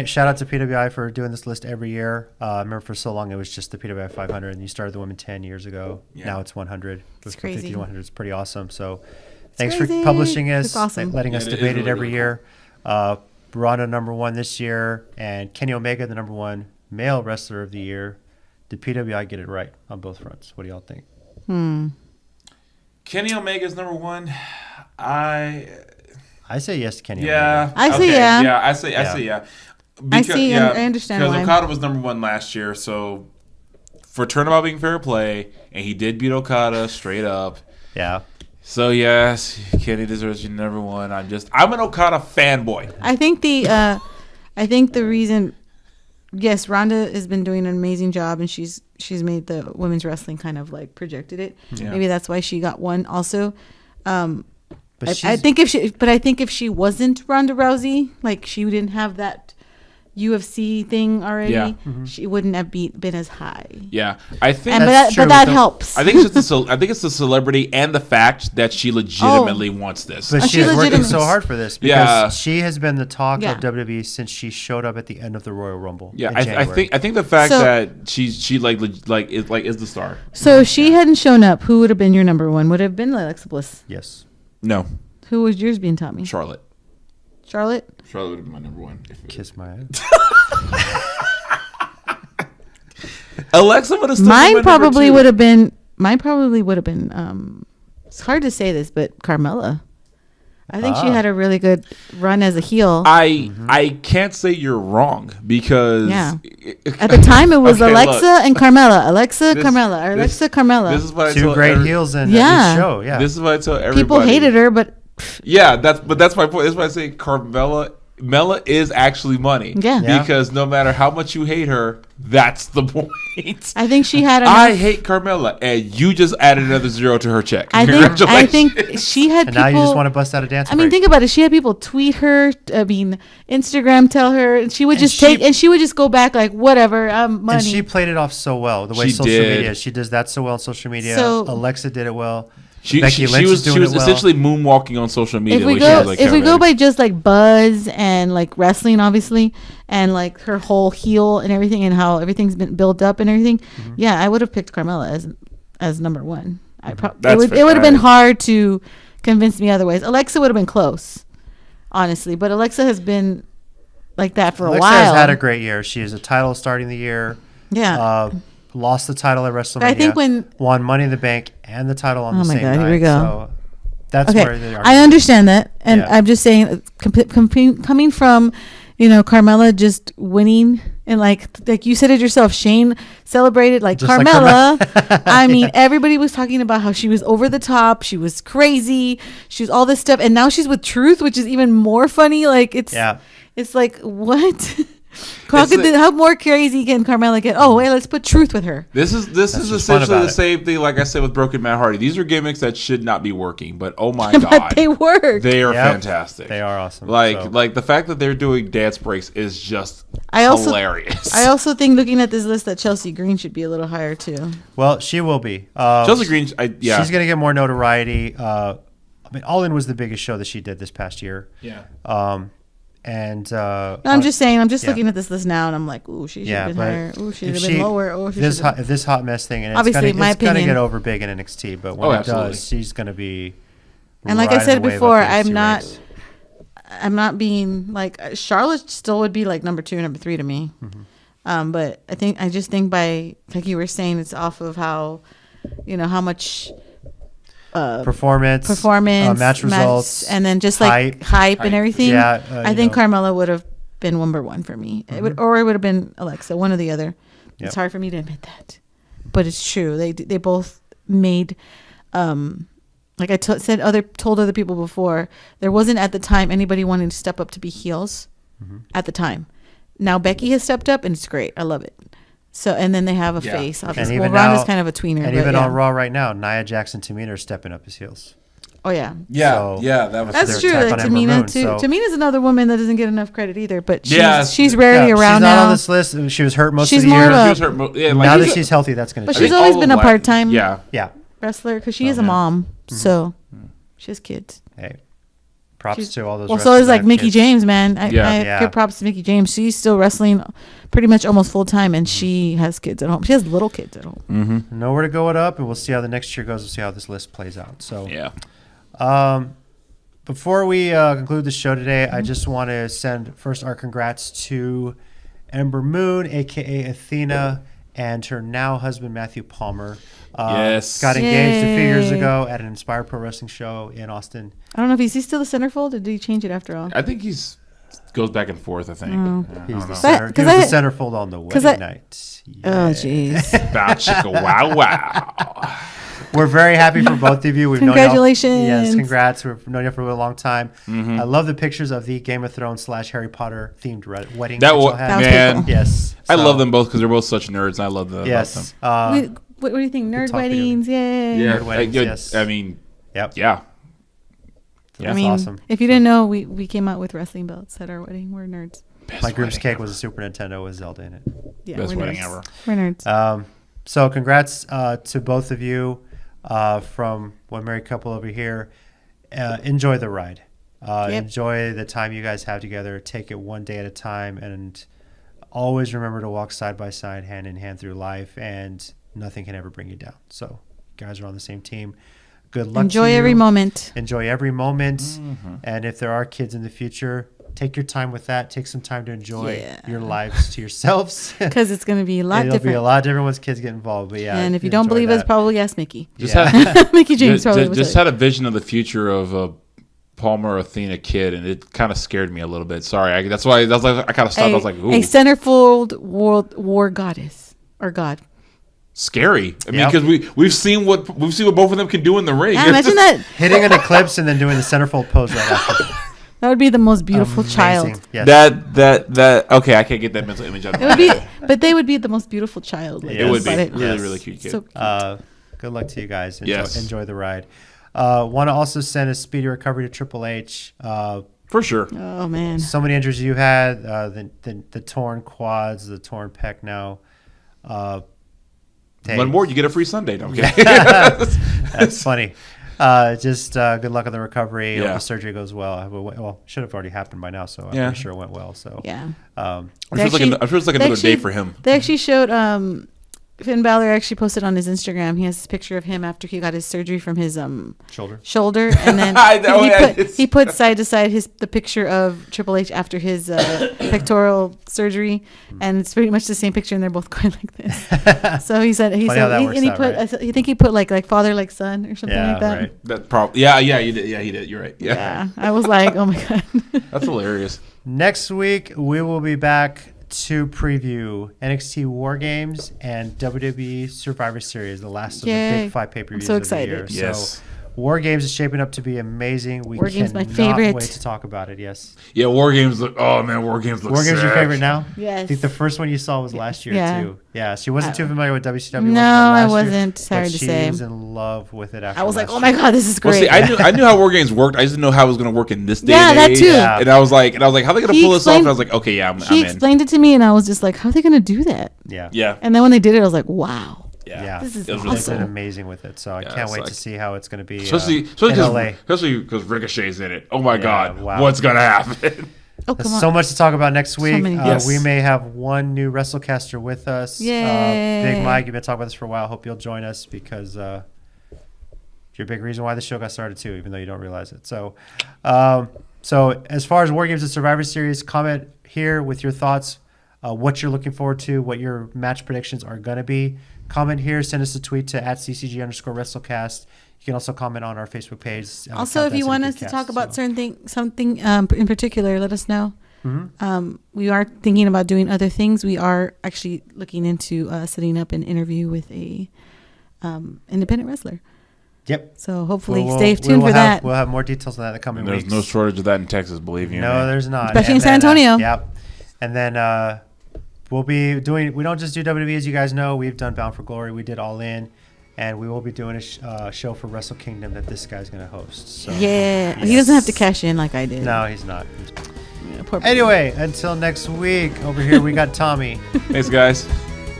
[SPEAKER 1] Shout out to PWI for doing this list every year. I remember for so long it was just the PWI 500, and you started the women 10 years ago. Yeah. Now it's 100.
[SPEAKER 2] It's crazy.
[SPEAKER 1] 50 to 100. It's pretty awesome. So thanks for publishing us, letting us debate it every year. Ronda number 1 this year, and Kenny Omega the number 1 male wrestler of the year. Did PWI get it right on both fronts? What do y'all think?
[SPEAKER 3] Kenny Omega's number 1. I
[SPEAKER 1] say yes to Kenny Omega.
[SPEAKER 2] I say yeah.
[SPEAKER 3] Yeah, I say yeah.
[SPEAKER 2] Because, I understand why.
[SPEAKER 3] Because Okada was number 1 last year, so for Turnabout being fair play, and he did beat Okada straight up.
[SPEAKER 1] Yeah.
[SPEAKER 3] So yes, Kenny deserves your number 1. I'm an Okada fanboy.
[SPEAKER 2] I think the reason, yes, Ronda has been doing an amazing job, and she's made the women's wrestling kind of like projected it. Yeah. Maybe that's why she got 1 also. I think if she wasn't Ronda Rousey, like she didn't have that UFC thing already, she wouldn't have been as high.
[SPEAKER 3] Yeah, I think,
[SPEAKER 2] but that helps.
[SPEAKER 3] I think it's the celebrity and the fact that she legitimately wants this.
[SPEAKER 1] But she's working so hard for this because she has been the talk of WWE since she showed up at the end of the Royal Rumble. Yeah,
[SPEAKER 3] I think the fact that she is the star.
[SPEAKER 2] So if she hadn't shown up, who would have been your number 1? Would it have been Alexa Bliss?
[SPEAKER 1] Yes.
[SPEAKER 3] No.
[SPEAKER 2] Who was yours being, Tommy?
[SPEAKER 3] Charlotte
[SPEAKER 2] would
[SPEAKER 3] have been my number 1.
[SPEAKER 1] Kiss my ass.
[SPEAKER 3] Alexa would have still
[SPEAKER 2] Mine probably would have been. It's hard to say this, but Carmella. I think she had a really good run as a heel.
[SPEAKER 3] I can't say you're wrong because
[SPEAKER 2] at the time it was Alexa and Carmella. Carmella.
[SPEAKER 3] This is what I
[SPEAKER 1] two great heels in each show. Yeah.
[SPEAKER 3] This is what I tell everybody.
[SPEAKER 2] People hated her, but
[SPEAKER 3] that's my point. That's why I say Carmella is actually money.
[SPEAKER 2] Yeah.
[SPEAKER 3] Because no matter how much you hate her, that's the point.
[SPEAKER 2] I think she had
[SPEAKER 3] I hate Carmella, and you just added another 0 to her check.
[SPEAKER 2] Congratulations. I think she had people.
[SPEAKER 1] And now you just want to bust out a dance break.
[SPEAKER 2] Think about it. She had people tweet her. Instagram tell her, and she would she would just go back like, whatever, money.
[SPEAKER 1] And she played it off so well. The way media, she does that so well on social media. So, Alexa did it well. Becky Lynch was
[SPEAKER 3] essentially moonwalking on social media.
[SPEAKER 2] If we go by just like buzz and like wrestling, obviously, and like her whole heel and everything, and how everything's been built up and everything, I would have picked Carmella as number 1. It would have been hard to convince me otherwise. Alexa would have been close, honestly, but Alexa has been like that for a while.
[SPEAKER 1] Alexa has had a great year. She is a title starting the year.
[SPEAKER 2] Yeah.
[SPEAKER 1] lost the title at WrestleMania.
[SPEAKER 2] I think when
[SPEAKER 1] won Money in the Bank and the title on the same night.
[SPEAKER 2] Here we go.
[SPEAKER 1] So that's where they are.
[SPEAKER 2] I understand that, and I'm just saying, coming from, Carmella just winning, and like you said it yourself, Shane celebrated like just Carmella. I mean, everybody was talking about how she was over the top, she was crazy, she was all this stuff, and now she's with Truth, which is even more funny. Like it's like what. How more crazy can Carmella get? Oh, wait, let's put Truth with her.
[SPEAKER 3] This is essentially the same thing, like I said with Broken Matt Hardy. These are gimmicks that should not be working, but oh my god,
[SPEAKER 2] but they work.
[SPEAKER 3] They are fantastic.
[SPEAKER 1] They are awesome.
[SPEAKER 3] Like the fact that they're doing dance breaks is just hilarious.
[SPEAKER 2] I also think, looking at this list, that Chelsea Green should be a little higher too.
[SPEAKER 1] Well, she will be.
[SPEAKER 3] Chelsea Green,
[SPEAKER 1] she's gonna get more notoriety. I mean, All In was the biggest show that she did this past year.
[SPEAKER 3] Yeah.
[SPEAKER 1] And
[SPEAKER 2] I'm just saying, I'm just looking at this list now, and I'm like, ooh, she should have been higher. Ooh, she should have been lower. Oh,
[SPEAKER 1] if this hot mess thing, and
[SPEAKER 2] obviously, it's gonna
[SPEAKER 1] get over big in NXT, but when it does, she's gonna be.
[SPEAKER 2] And like I said before, I'm not being like, Charlotte still would be like number 2, number 3 to me. Mm-hmm. But I just think by, like you were saying, it's off of how, how much.
[SPEAKER 1] Performance, match results,
[SPEAKER 2] and then just like hype and everything. Yeah, I think Carmella would have been number 1 for me. Mm-hmm. It would have been Alexa, one or the other. Yep. It's hard for me to admit that, but it's true. They both made, like I told other people before, there wasn't at the time anybody wanting to step up to be heels at the time. Now Becky has stepped up, and it's great. I love it. So, and then they have a face, obviously. Well, Ronda's kind of a tweener.
[SPEAKER 1] And even on Raw right now, Nia Jax and Tamina are stepping up as heels.
[SPEAKER 2] Oh, yeah.
[SPEAKER 3] Yeah,
[SPEAKER 2] that's true. Like Tamina, too. Tamina's another woman that doesn't get enough credit either, but she's rarely around now.
[SPEAKER 1] She's not on this list. She was hurt most of the year. Now that she's healthy, that's going to change.
[SPEAKER 2] But she's always been a part-time
[SPEAKER 1] wrestler,
[SPEAKER 2] because she is a mom, so she has kids.
[SPEAKER 1] Hey. Props to all those.
[SPEAKER 2] Well, so is like Mickie James, man. I give props to Mickie James. She's still wrestling pretty much almost full time, and she has kids at home. She has little kids at home.
[SPEAKER 1] Mm-hmm. Nowhere to go it up, and we'll see how the next year goes. We'll see how this list plays out. So before we conclude the show today, I just want to send first our congrats to Ember Moon, aka Athena, and her now husband Matthew Palmer. Got engaged a few years ago at an Inspired Pro Wrestling show in Austin.
[SPEAKER 2] I don't know if he's still the centerfold, or did he change it after all?
[SPEAKER 3] I think goes back and forth, I think.
[SPEAKER 1] Oh. He's the centerfold on the wedding night.
[SPEAKER 2] Yeah. Oh, jeez.
[SPEAKER 3] Bow chicka wow wow.
[SPEAKER 1] We're very happy for both of you.
[SPEAKER 2] Congratulations.
[SPEAKER 1] Yes, congrats. We've known you for a long time. Mm-hmm. I love the pictures of the Game of Thrones / Harry Potter themed wedding.
[SPEAKER 3] That was man.
[SPEAKER 1] Yes.
[SPEAKER 3] I love them both because they're both such nerds. I love them.
[SPEAKER 1] Yes.
[SPEAKER 2] What do you think? Nerd weddings? Yay.
[SPEAKER 3] Yeah.
[SPEAKER 1] Nerd weddings, yes.
[SPEAKER 3] I mean,
[SPEAKER 1] yep.
[SPEAKER 3] Yeah.
[SPEAKER 1] That's awesome.
[SPEAKER 2] If you didn't know, we came out with wrestling belts at our wedding. We're nerds.
[SPEAKER 1] My group's cake was a Super Nintendo with Zelda in it.
[SPEAKER 2] Yeah,
[SPEAKER 3] best wedding ever.
[SPEAKER 2] We're nerds.
[SPEAKER 1] So congrats to both of you from One Married Couple over here. Enjoy the ride. Enjoy the time you guys have together. Take it one day at a time, and always remember to walk side by side, hand in hand through life, and nothing can ever bring you down. So you guys are on the same team. Good luck.
[SPEAKER 2] Enjoy every moment.
[SPEAKER 1] Enjoy every moment. Mm-hmm. And if there are kids in the future, take your time with that. Take some time to enjoy your lives to yourselves.
[SPEAKER 2] Because it's going to be a lot different.
[SPEAKER 1] It'll be a lot different once kids get involved. But
[SPEAKER 2] and if you don't believe us, probably ask Mickey.
[SPEAKER 3] Mickie James just had a vision of the future of a Palmer Athena kid, and it kind of scared me a little bit. Sorry. That's why I kind of stopped. I was like, ooh.
[SPEAKER 2] A centerfold war goddess or god.
[SPEAKER 3] Scary. I mean, because we've seen what both of them can do in the ring.
[SPEAKER 2] Yeah, imagine that
[SPEAKER 1] hitting an eclipse and then doing the centerfold pose right after.
[SPEAKER 2] That would be the most beautiful child.
[SPEAKER 3] Yes. That okay, I can't get that mental image out of my
[SPEAKER 2] head. But they would be the most beautiful child.
[SPEAKER 3] It would be really cute kid.
[SPEAKER 2] So
[SPEAKER 1] good luck to you guys. Enjoy the ride. Want to also send a speedy recovery to Triple H.
[SPEAKER 3] For sure.
[SPEAKER 2] Oh man,
[SPEAKER 1] so many injuries you had. The torn quads, the torn pec now.
[SPEAKER 3] One more, you get a free Sunday. Don't
[SPEAKER 1] That's funny. Just good luck on the recovery. Hope the surgery goes well. Well, should have already happened by now, so I'm pretty sure it went well. So
[SPEAKER 2] yeah,
[SPEAKER 3] I'm sure it's like another day for him.
[SPEAKER 2] They actually showed Finn Balor actually posted on his Instagram. He has this picture of him after he got his surgery from his shoulder, and then he put side to side the picture of Triple H after his pectoral surgery, and it's pretty much the same picture, and they're both going like this. So he said I think he put like father like son or something like that.
[SPEAKER 3] Right. That probably you did. Yeah, he did. You're right. Yeah.
[SPEAKER 2] I was like, oh my god,
[SPEAKER 3] that's hilarious.
[SPEAKER 1] Next week we will be back to preview NXT War Games and WWE Survivor Series, the last of the big 5 pay-per-views
[SPEAKER 2] so
[SPEAKER 1] of the year.
[SPEAKER 3] Yes.
[SPEAKER 1] So War Games is shaping up to be amazing.
[SPEAKER 2] War Games my favorite.
[SPEAKER 1] Wait to talk about it. Yes.
[SPEAKER 3] Yeah, War Games look. Oh man, War Games look.
[SPEAKER 1] War Games
[SPEAKER 3] sick.
[SPEAKER 1] your favorite now?
[SPEAKER 2] Yes.
[SPEAKER 1] I think the first one you saw was last year too. Yeah. She wasn't too familiar with WCW.
[SPEAKER 2] No, I wasn't. Sorry to say.
[SPEAKER 1] She was in love with it after.
[SPEAKER 2] I was like, oh my god, this is great.
[SPEAKER 3] Well, see, I knew how War Games worked. I just didn't know how it was going to work in this day.
[SPEAKER 2] Yeah,
[SPEAKER 3] and
[SPEAKER 2] that
[SPEAKER 3] age.
[SPEAKER 2] too.
[SPEAKER 3] Yeah. And I was like, how are they going to pull this off? And I was like, okay, yeah, I'm in.
[SPEAKER 2] He explained it to me, and I was just like, how are they going to do that?
[SPEAKER 3] Yeah.
[SPEAKER 2] And then when they did it, I was like, wow.
[SPEAKER 1] Yeah,
[SPEAKER 2] this is
[SPEAKER 1] awesome. They've been amazing with it, so I can't wait to see how it's going to be.
[SPEAKER 3] Especially because Ricochet's in it. Oh my God, what's going to happen?
[SPEAKER 1] There's so much to talk about next week. We may have one new WrestleCaster with us. Big Mike, you've been talking about this for a while. Hope you'll join us because you're a big reason why the show got started too, even though you don't realize it. So, as far as War Games and Survivor Series, comment here with your thoughts, what you're looking forward to, what your match predictions are going to be. Comment here, send us a tweet to @CCG_WrestleCast. You can also comment on our Facebook page.
[SPEAKER 2] Also, if you want us to talk about something in particular, let us know. Mm-hmm. We are thinking about doing other things. We are actually looking into setting up an interview with a independent wrestler.
[SPEAKER 1] Yep.
[SPEAKER 2] So hopefully stay tuned for that.
[SPEAKER 1] We'll have more details on that in the coming weeks.
[SPEAKER 3] There's no shortage of that in Texas, believe you.
[SPEAKER 1] No, there's not.
[SPEAKER 2] Especially in San Antonio.
[SPEAKER 1] Yep. And then we'll be doing, we don't just do WWE, as you guys know. We've done Bound for Glory. We did All In. And we will be doing a show for Wrestle Kingdom that this guy's going to host. So,
[SPEAKER 2] he doesn't have to cash in like I did.
[SPEAKER 1] No, he's not. Anyway, until next week, over here we got Tommy.
[SPEAKER 3] Thanks, guys.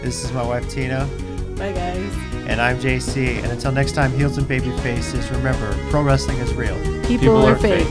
[SPEAKER 1] This is my wife, Tina.
[SPEAKER 2] Bye, guys.
[SPEAKER 1] And I'm JC. And until next time, heels and baby faces, remember, pro wrestling is real.
[SPEAKER 2] People are fake.